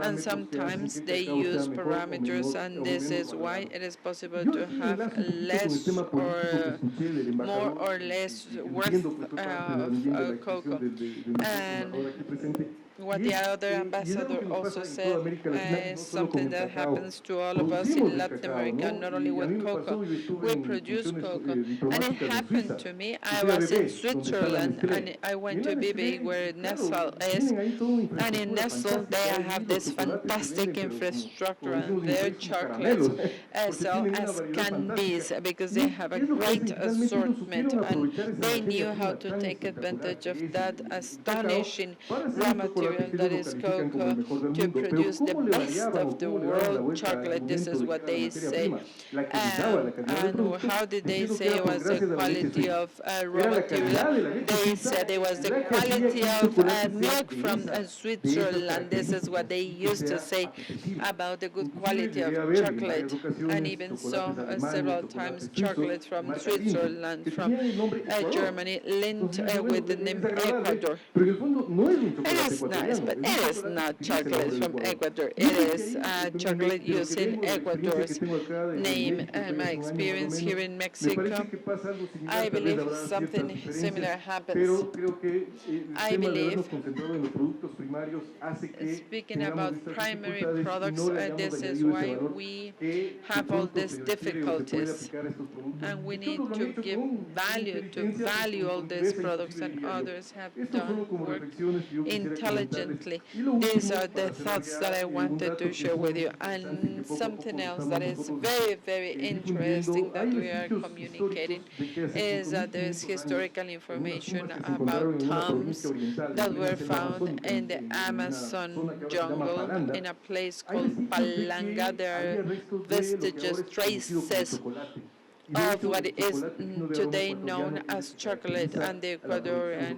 And sometimes they use parameters, and this is why it is possible to have less or more or less worth of cocoa. And what the other ambassador also said is something that happens to all of us in Latin America, not only with cocoa. We produce cocoa, and it happened to me. I was in Switzerland, and I went to Bibi, where Nestle is, and in Nestle they have this fantastic infrastructure, and their chocolates sell as candies because they have a great assortment, and they knew how to take advantage of that astonishing raw material that is cocoa to produce the best of the world chocolate. This is what they say. And how did they say it was the quality of raw material? They said it was the quality of milk from Switzerland. This is what they used to say about the good quality of chocolate. And even so, several times chocolate from Switzerland, from Germany, linked with the name Ecuador. It is nice, but it is not chocolate from Ecuador. It is chocolate using Ecuador's name. And my experience here in Mexico, I believe something similar happens. I believe, speaking about primary products, this is why we have all these difficulties, and we need to give value all these products, and others have done work intelligently. These are the thoughts that I wanted to share with you. And something else that is very, very interesting that we are communicating is that there is historical information about tombs that were found in the Amazon jungle in a place called Palanga. There are vestiges, traces of what is today known as chocolate, and the Ecuadorian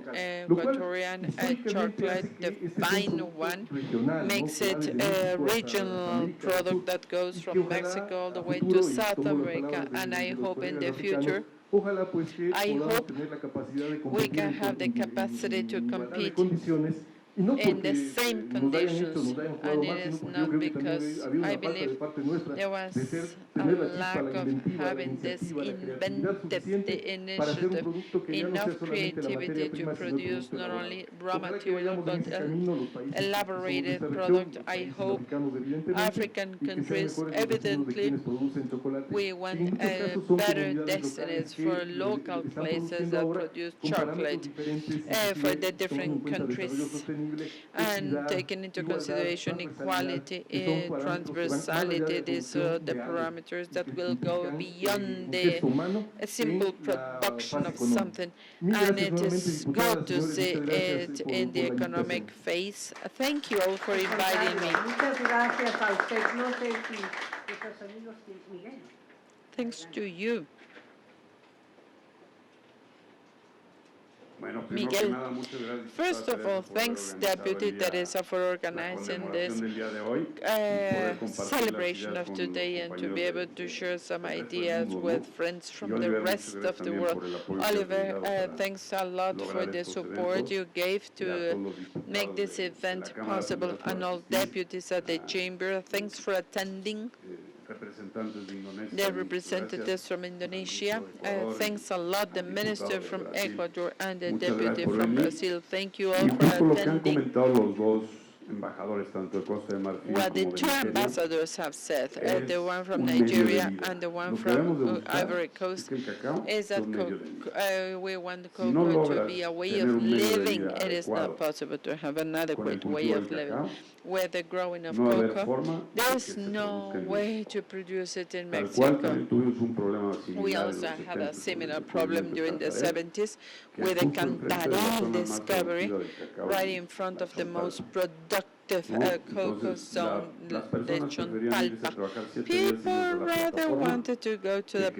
chocolate, the fine one, makes it a regional product that goes from Mexico all the way to South America. And I hope in the future, I hope we can have the capacity to compete in the same conditions, and it is not because I believe there was a lack of having this inventive initiative, enough creativity to produce not only raw material but an elaborated product. I hope African countries, evidently, we want better destinies for local places that produce chocolate for the different countries, and taking into consideration equality, transversality. These are the parameters that will go beyond the simple production of something, and it is good to see it in the economic phase. Thank you all for inviting me. Muchas gracias a usted. No sé si nuestros amigos Miguel. Thanks to you. Miguel, first of all, thanks Deputy Teresa for organizing this celebration of today and to be able to share some ideas with friends from the rest of the world. Oliver, thanks a lot for the support you gave to make this event possible, and all deputies at the chamber, thanks for attending. The representatives from Indonesia, thanks a lot, the minister from Ecuador and the deputy from Brazil. Thank you all for attending. What the two ambassadors have said, the one from Nigeria and the one from Ivory Coast, is that we want cocoa to be a way of living. It is not possible to have an adequate way of living. With the growing of cocoa, there's no way to produce it in Mexico. We also had a similar problem during the 70s with the Cantarell discovery right in front of the most productive cocoa zone, the Chontalpa. People rather wanted to go to the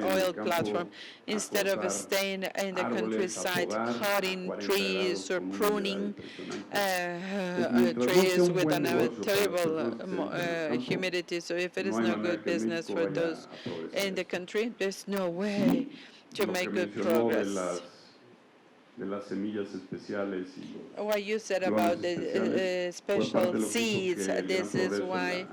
oil platform, instead of staying in the countryside, cutting trees or pruning trees with a terrible humidity. So if it is not good business for those in the country, there's no way to make good progress. What you said about the special seeds, this is why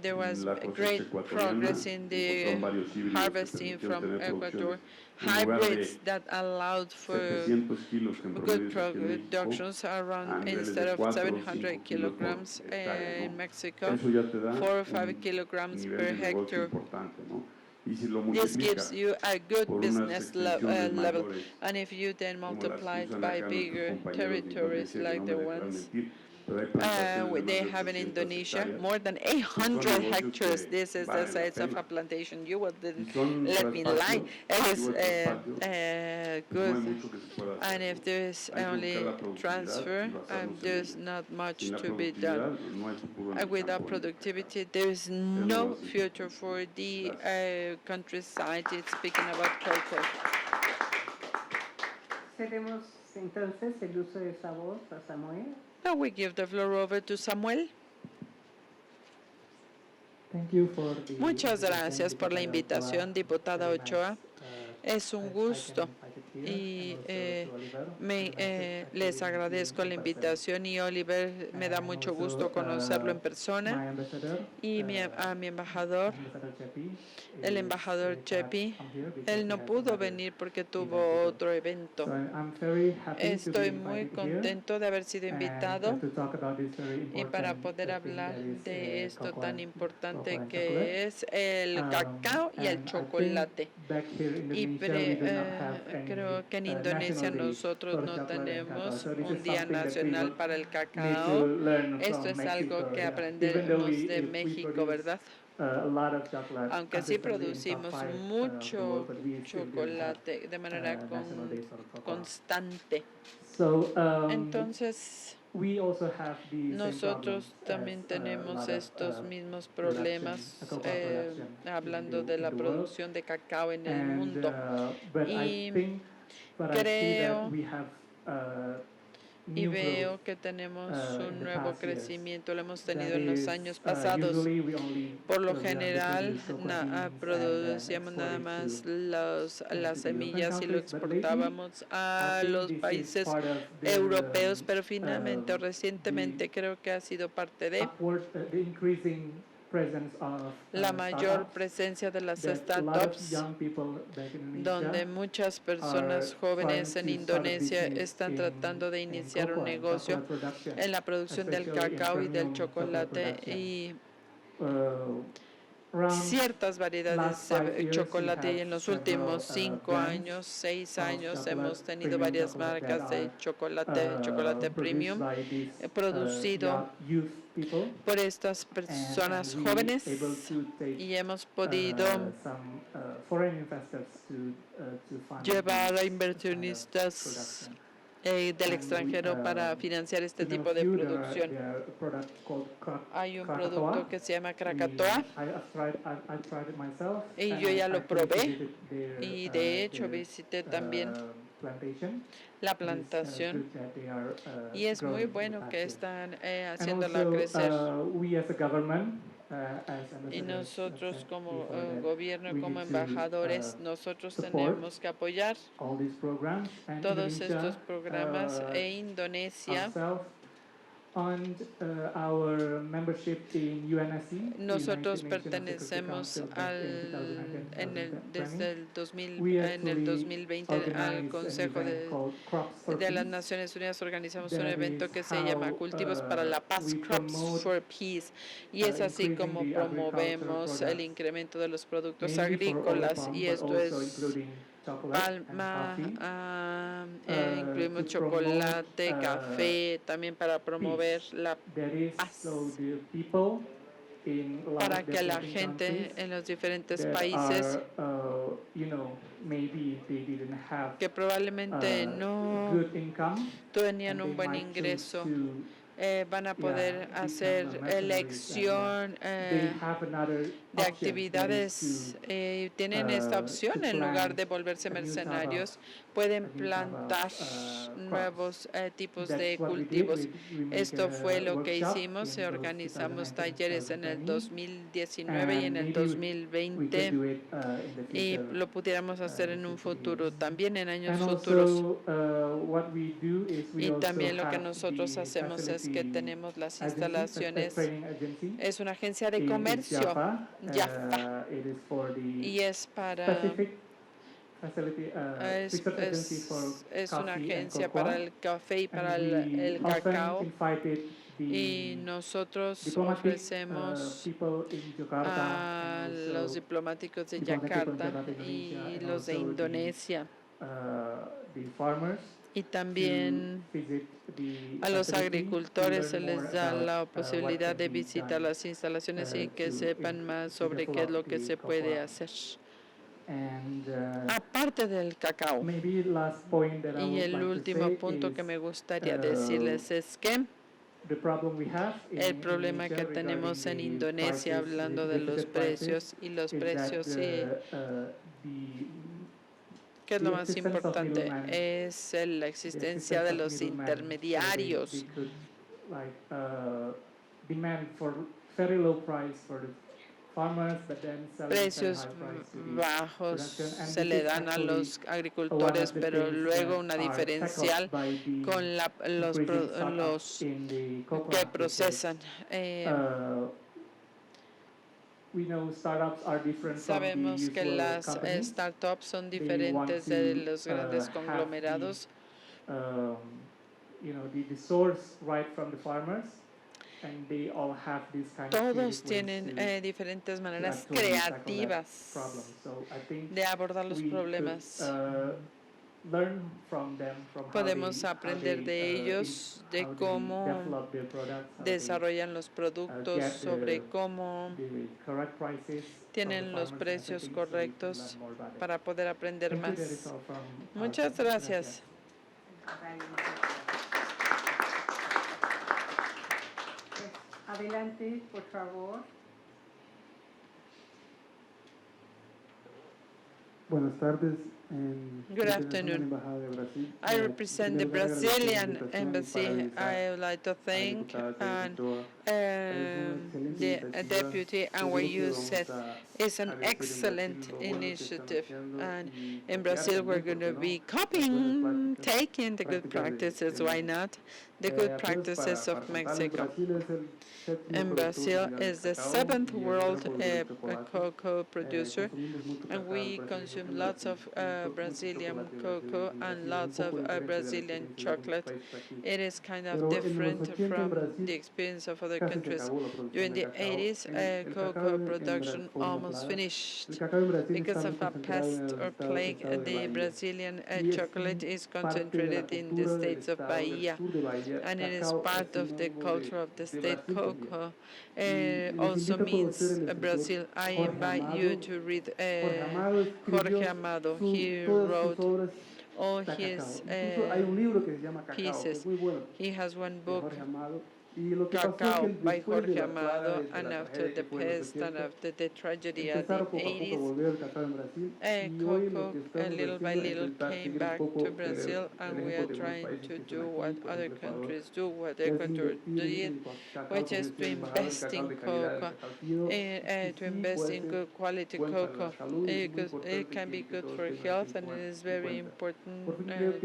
there was la cosecha great ecuatoriana, progress in the encontraron varios híbridos harvesting que permitían from tener Ecuador, producciones en lugar de hybrids that allowed for 700 kilos que en good promedio aquí en México, productions a around, niveles instead de of 4 o 700 5 kilos por kilograms hectárea, in ¿no? Mexico, Eso ya te da 4 or 5 un kilograms nivel per de negocio hectare. importante, ¿no? Y si lo This multiplicas gives you a good por unas business extensiones level, mayores and if you then como las multiply que it usan by acá nuestros bigger compañeros de territories Indonesia, que like no the me dejarán ones mentir, pero hay plantaciones de they más de have in 800 Indonesia, hectáreas. more than Son 800 negocios hectares. que This is the valen la size of pena. a plantation. You will Si didn't son let me lie. traspacios, It is si hubo traspacios, pues no hay good. mucho que se pueda hacer, And if ¿no? there is Hay que buscar only la productividad transfer, y basarnos en there's ella. not much Sin la to be productividad done. no hay futuro en el Without campo, en el productivity, cacao. there is Es lo no más future importante. for the Gracias. countryside. It's speaking about cocoa. Cedemos entonces el uso de esa voz a Samuel. Now we give the floor over to Samuel. Muchas gracias por la invitación, diputada Ochoa. Es un gusto y les agradezco la invitación, y Oliver, me da mucho gusto conocerlo en persona, y a mi embajador, el embajador Chepi. Él no pudo venir porque tuvo otro evento. Estoy muy contento de haber sido invitado y para poder hablar de esto tan importante que es el cacao y el chocolate. Y creo que en Indonesia nosotros no tenemos un día nacional para el cacao. Esto es algo que aprendemos de México, ¿verdad? Aunque sí producimos mucho chocolate de manera constante. Entonces, nosotros también tenemos estos mismos problemas hablando de la producción de cacao en el mundo. Y creo y veo que tenemos un nuevo crecimiento, lo hemos tenido en los años pasados. Por lo general, producíamos nada más las semillas y lo exportábamos a los países europeos, pero finalmente o recientemente creo que ha sido parte de la mayor presencia de las startups, donde muchas personas jóvenes en Indonesia están tratando de iniciar un negocio en la producción del cacao y del chocolate, y ciertas variedades de chocolate, y en los últimos 5 años, 6 años hemos tenido varias marcas de chocolate premium producido por estas personas jóvenes, y hemos podido llevar a inversionistas del extranjero para financiar este tipo de producción. Hay un producto que se llama Krakatoa y yo ya lo probé, y de hecho visité también la plantación, y es muy bueno que están haciéndola crecer. Y nosotros como gobierno, como embajadores, nosotros tenemos que apoyar todos estos programas, e Indonesia. Nosotros pertenecemos desde el 2020 al Consejo de las Naciones Unidas. Organizamos un evento que se llama Cultivos para la Paz, Crops for Peace, y es así como promovemos el incremento de los productos agrícolas, y esto es palma, incluimos chocolate, café, también para promover la paz, para que la gente en los diferentes países que probablemente no tenían un buen ingreso van a poder hacer elección de actividades tienen esta opción, en lugar de volverse mercenarios, pueden plantar nuevos tipos de cultivos. Esto fue lo que hicimos, organizamos talleres en el 2019 y en el 2020 y lo pudiéramos hacer en un futuro, también en años futuros. Y también lo que nosotros hacemos es que tenemos las instalaciones, es una agencia de comercio, YAFA, y es para es una agencia para el café y para el cacao, y nosotros ofrecemos a los diplomáticos de Yakarta y los de Indonesia, y también a los agricultores se les da la posibilidad de visitar las instalaciones y que sepan más sobre qué es lo que se puede hacer. Aparte del cacao, y el último punto que me gustaría decirles es que el problema que tenemos en Indonesia, hablando de los precios, y los precios, ¿qué es lo más importante? Es la existencia de los intermediarios. Precios bajos se le dan a los agricultores, pero luego una diferencial con los que procesan. Sabemos que las startups son diferentes de los grandes conglomerados. Todos tienen diferentes maneras creativas de abordar los problemas. Podemos aprender de ellos, de cómo desarrollan los productos, sobre cómo tienen los precios correctos para poder aprender más. Muchas gracias. Adelante, por favor. Buenas tardes. Good afternoon. I represent the Brazilian embassy. I would like to thank the deputy, and what you said is an excellent initiative. And in Brazil, we're going to be copying, taking the good practices. Why not? The good practices of Mexico. And Brazil is the 7th world cocoa producer, and we consume lots of Brazilian cocoa and lots of Brazilian chocolate. It is kind of different from the experience of other countries. During the 80s, cocoa production almost finished because of a pest or plague. The Brazilian chocolate is concentrated in the states of Bahia, and it is part of the culture of the state. Cocoa also means Brazil. I invite you to read Jorge Amado. He wrote all his pieces. He has one book, Cacao, by Jorge Amado, and after the pest and after the tragedy of the 80s, cocoa little by little came back to Brazil, and we are trying to do what other countries do, what their country did, which is to invest in cocoa, to invest in good quality cocoa. It can be good for health, and it is very important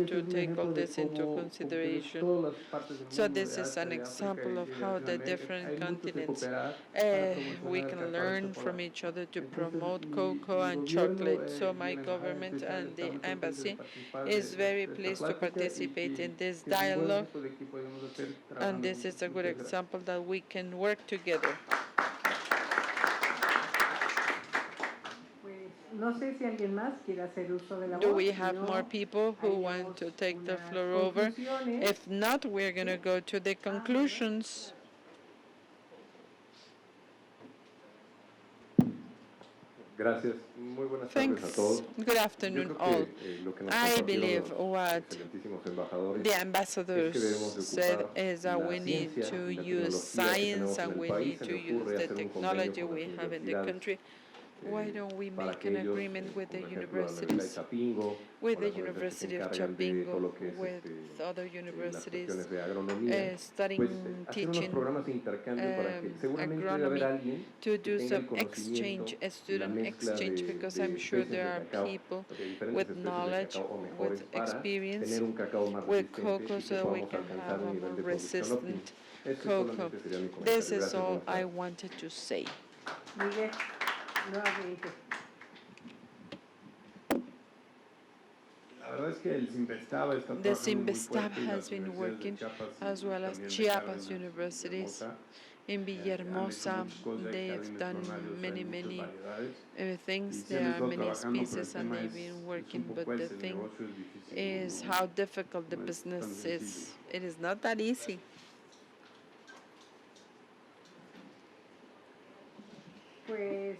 to take all this into consideration. So this is an example of how the different continents we can learn from each other to promote cocoa and chocolate. So my government and the embassy is very pleased to participate in this dialogue, and this is a good example that we can work together. No sé si alguien más quiere hacer uso de la voz. Do we have more people who want to take the floor over? If not, we're going to go to the conclusions. Gracias. Muy buenas Thanks. tardes a todos. Good afternoon, Yo all. creo que, lo que nos I compartieron believe los what excelentísimos embajadores the es que ambassadors debemos de said ocupar is that la we need ciencia to y la use tecnología que science tenemos en and el we país. need Se to le use ocurre the hacer un convenio technology con we las have in the universidades country. Why don't we para make que an ellos, agreement with the por ejemplo, la Universidad de universities, Chapingo, with o the las universidades que se University of encargan de todo Chapingo, lo que es with other las universities, cuestiones de agronomía, studying, pues hacer unos teaching, programas de intercambio para que seguramente debe haber agronomy, alguien to que do tenga el some conocimiento exchange, a y la student mezcla exchange, because de I'm sure especies there de are cacao, people de diferentes with especies de knowledge, cacao o mejores with para experience, tener un cacao más with resistente cocoa y que so we podamos can alcanzar have un a nivel more de producción óptimo. resistant Ese cocoa. solamente sería mi comentario. This is Gracias, all buenas I tardes. wanted to say. Miguel, nuevamente. La verdad es que el Simvestab está The trabajando muy Simvestab fuerte y has las been universidades de working, Chiapas y as well as también de Chiapas Cárdenas y universities. Villahermosa. In Han hecho Villahermosa, muchas cosas, hay they've jardines done floronarios, many, hay muchas many variedades y things. se han There are estado many trabajando, pero el species and tema they've es been un working, but poco the ese, el thing negocio es difícil, is how difficult the no es tan business sencillo. is. It is not that easy. Pues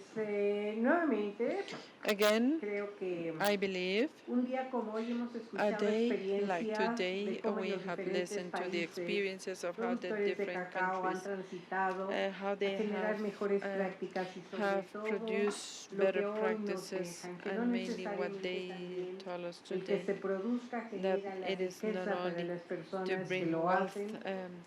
nuevamente, Again, creo que I believe un día como hoy hemos a escuchado day like experiencias today, de cómo en we los have diferentes listened to the países experiences of how the productores de different cacao han countries transitado how a they generar mejores prácticas y sobre have todo produced lo better que hoy nos practices, dejan, que no and mainly what necesariamente they también told us el que se today, produzca that genera la it is not riqueza para only las to personas que bring lo wealth hacen,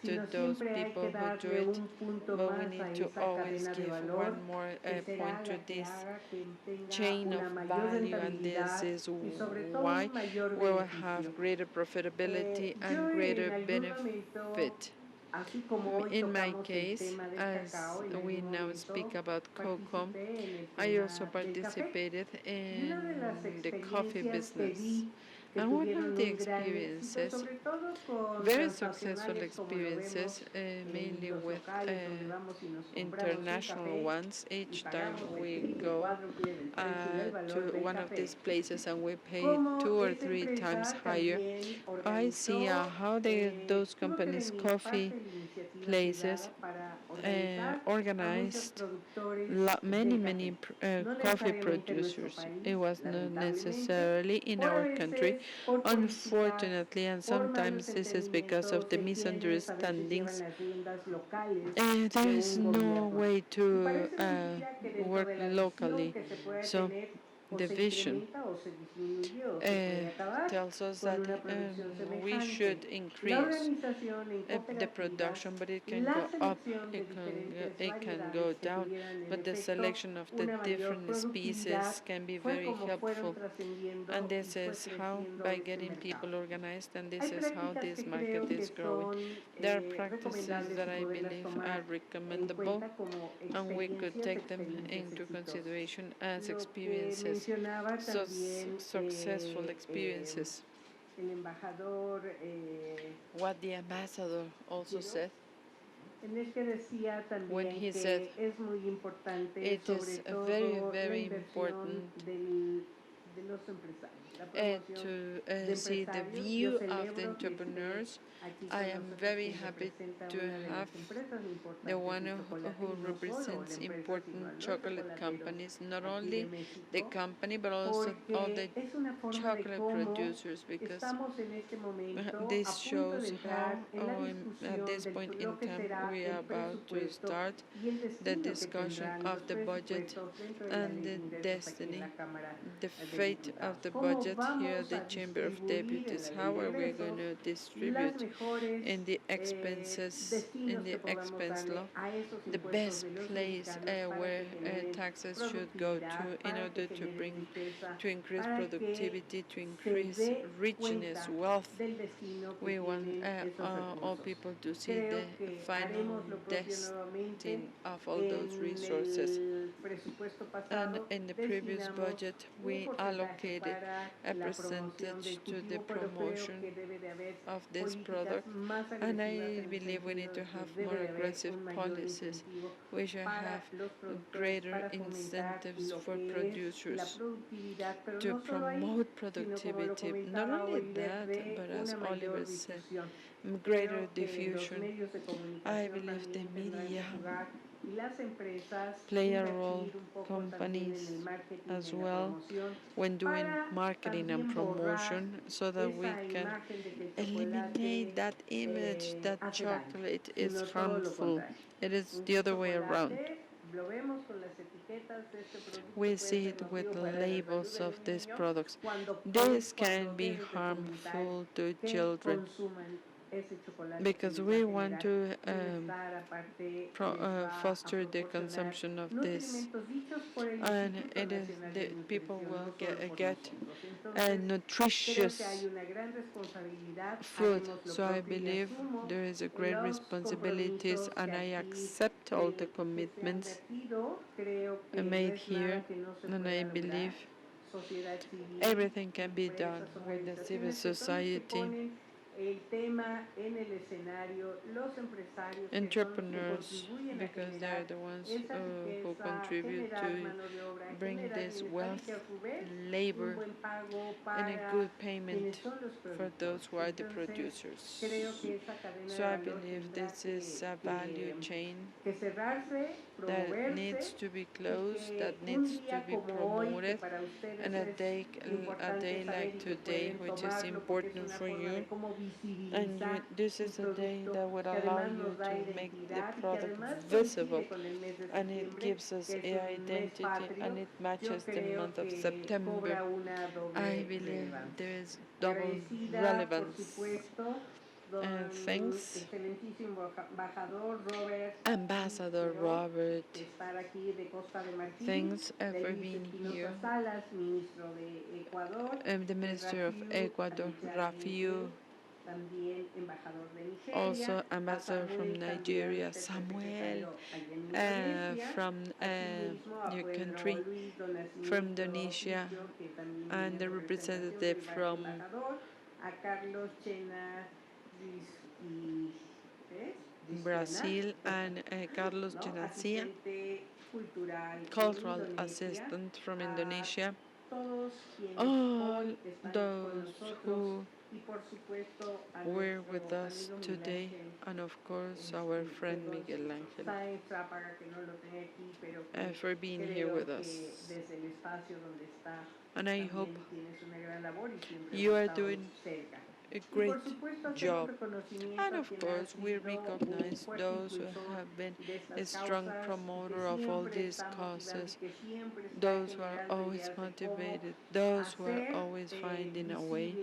to sino those siempre hay people que who do darle it, un punto but we más a need to esa always cadena de give valor one more que será point to la que this haga que tenga chain of una mayor value, and this rentabilidad is y sobre todo why un mayor we will beneficio. have greater profitability Yo and en greater algún momento, benefit. así como hoy In my tocamos el case, tema del as cacao, en we algún now momento speak about cocoa, participé en el I also tema del café. participated Y una de las in the coffee experiencias que business. vi que And one tuvieron of the un gran éxito, experiences, sobre todo con very successful transnacionales como lo vemos experiences, mainly en los with locales donde vamos y nos compramos un international café ones. y Each time pagamos el we triple, go cuádruple del precio del valor to del one of café. these places and we pay Como 2 or esta 3 times empresa higher, también I see organizó, how those tuvo que companies, venir coffee parte de la iniciativa places, privada para organizar a muchos organized productores many, del many café. No coffee necesariamente en nuestro producers. país, It was not lamentablemente, necessarily in por a our country, veces, por políticas, unfortunately, and por malos sometimes this is because of entendimientos the de quienes a veces llevan misunderstandings. las riendas locales There de is un no gobierno. way Y to parece mentira que dentro work de la locally. visión que se puede So tener o the se vision incrementa o se disminuye o se puede acabar tells us con that una producción we semejante. should La increase organización en the cooperativas, production, but it can la go up, selección de it diferentes can go variedades que down, tuvieran en but the efecto selection of the una mayor different productividad species can be fue very como fueron helpful. trascendiendo And y this fue is how, creciendo by este getting mercado. people organized, and this Hay is how prácticas this que market creo que is growing. son There are practices recomendables that y I poderlas believe tomar are en recommendable, cuenta como and we could experiencias, take them experiencias into exitosas. consideration as Lo que experiences, mencionaba también successful experiences. el embajador What the ambassador also Giro, said, en el que decía when también he que said es muy importante it sobre is todo very, la very inversión important de los empresarios, la promoción to de see the empresarios. view Yo of the celebro que esté entrepreneurs. aquí I con am nosotros very quien happy representa to una de have las empresas importantes the one de chocolate, who y no solo la represents empresa, sino important a los chocolate chocolateros companies, not aquí de only the México, company but also all the porque es una forma de chocolate cómo producers, because estamos en este momento a this punto de shows entrar how en la at discusión this de point in lo que time será we el are about to presupuesto start y el the destino que discussion tendrán of los the budget presupuestos dentro de la and ley the de ingresos aquí en destiny, la Cámara the de fate Diputados. of the ¿Cómo budget here at vamos the a Chamber of distribuir en Deputies. la ley How de are we going ingresos to las distribute mejores in the expenses, destinos in que the podamos expense darle law, a esos the impuestos best de los place mexicanos para where que generen taxes should go productividad, to in para order que to generen bring, riqueza, to increase para que productivity, to se increase dé richness, cuenta wealth. del destino que We want tienen esos all recursos. people to see Creo the que final haremos lo propio nuevamente destiny of all those en resources. el presupuesto And pasado. in the previous Destinamos budget, un we porcentaje allocated para a la promoción percentage del to the cultivo, pero creo promotion que debe de haber of this políticas product, más and agresivas I en el believe we need sentido to de que have debe more de haber aggressive un mayor policies. incentivo We should para have los productores greater para fomentar incentives lo for que es la producers productividad, pero to no solo ahí, promote sino como lo productivity. Not comentaba only Oliver, that, de but as una mayor Oliver said, difusión. greater Creo que los diffusion. medios de I comunicación believe the también tendrán que media jugar y las empresas play a invertir role, un poco companies también en el marketing, as en la well, promoción, when doing para marketing and también borrar promotion, so that we esa can imagen de que el eliminate chocolate that image that hace daño, chocolate is sino todo lo harmful. contrario. It is Un the other way around. chocolate, lo vemos con las etiquetas de este producto, We puede see ser it with nocivo the para la salud labels de of los these niños, products. cuando This can cuando be debes de fomentar harmful to que children consuman ese chocolate because que les we va a want generar to bienestar, aparte les va a foster the proporcionar consumption of this, nutrimentos dichos por el and Instituto it is Nacional the de people Nutrición, will no solo por get nosotros. a Entonces, creo que hay nutritious una gran responsabilidad, food. haremos lo So I propio y believe asumo there is a great los responsibilities, compromisos and que I aquí accept all the que se han commitments vertido. Creo que no made es here, nada que no se and pueda I lograr. believe Sociedad civil, everything can be done empresas, with the civil organizaciones que son los que society, ponen el tema en el escenario, los empresarios que son los que entrepreneurs, contribuyen a because they're generar the ones esa who riqueza, contribute generar to mano de obra, bring generar this bienestar y wealth, que a su vez un labor, buen pago and a para good quienes payment son los for productores. those who are the Entonces, producers. creo que esa cadena So de I valor believe tendrá this is a value chain que cerrarse, that needs promoverse, to be y closed, que that un needs to día be como hoy, que promoted, para ustedes and es a day importante saber like y que today, pueden which is tomarlo porque es important una for forma de you, cómo and visibilizar this un is a day producto that would que allow además you nos da to make the identidad y que product además visible, coincide con el mes de and it septiembre, gives us que es a un mes identity, patrio. and it Yo matches the creo month of que September. cobra una doble I believe relevancia. there is double Agradecida, por relevance. supuesto, don Thanks, excelentísimo embajador Robert, Ambassador Robert. de estar aquí de Costa de Marfil, Thanks de for Luis being Espinosa here. Salas, ministro de Ecuador, The Minister of Ecuador, Rafiu, también embajador de Nigeria, also Ambassador from Samuel, Nigeria, candidato Samuel, allá en Indonesia, from asimismo a your Pedro country, Luis Don from Nacimiento Indonesia, Oficio, que también viene and the en representación representative del from embajador, a Carlos Chena Brazil, and Carlos ¿no? Genacia, Asistente cultural cultural en Indonesia, assistant from a Indonesia, todos quienes all hoy están con those nosotros who y por supuesto a were nuestro with us amigo today, Miguel Ángel, and of course our friend Miguel Ángel, Sáenz Rápaga, que no lo tenía aquí, pero que for being creo here with que us. desde el espacio donde está And I también hope tienes una gran labor y siempre you hemos are estado doing cerca. a Y great por supuesto hacer un job. reconocimiento And a of quien ha course, we sido un recognize fuerte those who impulsor have been de a estas strong causas, promoter que of all siempre these está motivando y causes, que siempre está those who are generando always ideas de cómo motivated, those who are hacer always finding a way,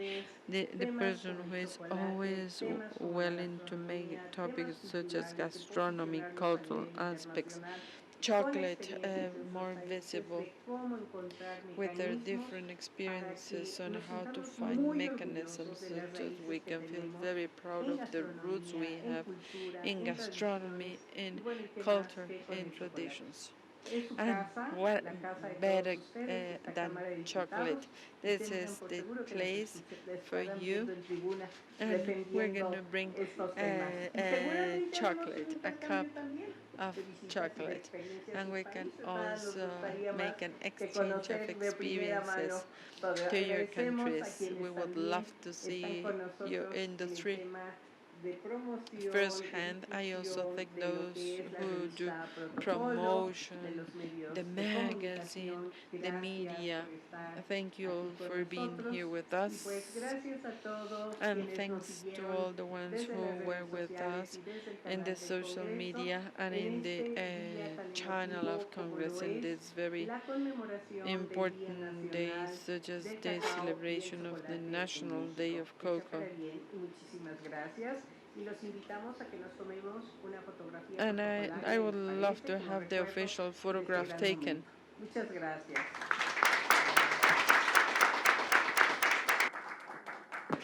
visibles the temas person como who el is chocolate, always temas como la willing to make gastronomía, topics temas such as culturales, de gastronomy, posicionarlos a cultural nivel aspects, internacional, con chocolate experiencias de more otros países, visible, de cómo encontrar with their mecanismos different para experiences que on nos how to sintamos find muy mechanisms orgullosos de so las that raíces we que can feel tenemos very proud en of the roots we gastronomía, en have cultura, in en gastronomy, tradiciones, in y bueno, y qué más culture, que con in el chocolate. traditions. Es su And casa, what la casa de better todos ustedes, esta than Cámara de chocolate? Diputados, y This tengan is por the seguro que place les for estarán you, viendo en tribuna and we're defendiendo going to bring estos temas. Y seguramente haremos un chocolate, a cup intercambio también of de visitas y de chocolate, experiencias and en we sus can países. Nada nos also gustaría más make an que exchange conocer of de primera mano experiences todo. to your Agradecemos a countries. quienes We would también love to están see con your nosotros en el industry tema de promoción, firsthand. de I also difusión thank de lo those que es la who do revista Protocolo, de promotion, los medios the de magazine, comunicación. the Gracias media. por estar Thank you aquí all con for being nosotros. here with Y pues us, gracias a todos and quienes nos thanks to siguieron all the ones desde who las were redes with sociales us y desde el in canal the del social Congreso media and en in the este día tan channel emotivo of como Congress lo in es this very la conmemoración del Día important days, Nacional such as del the Cacao y el celebration of the Chocolate en National Day México. of Que sea Cocoa. para bien y muchísimas gracias. Y los invitamos a que nos tomemos una fotografía And protocolar, I would ¿les love parece? to Como have the recuerdo official de este photograph gran taken. momento. Muchas gracias.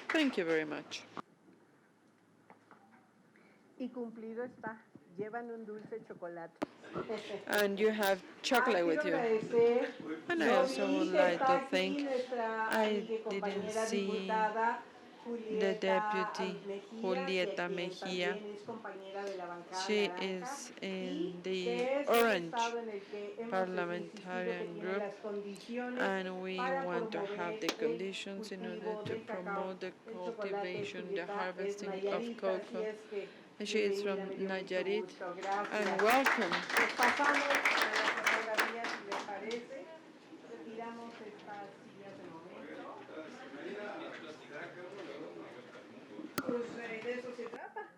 Thank you very much. Y cumplido está. Llevan un dulce chocolate. And you have chocolate with you. And I also would like to thank, I didn't see the deputy Julieta Mejía. She is in the Orange Parliamentarian Group, and we want to have the conditions in order to promote the cultivation, the harvesting of cocoa. And she is from Nayarit. And welcome. Pues de eso se trata.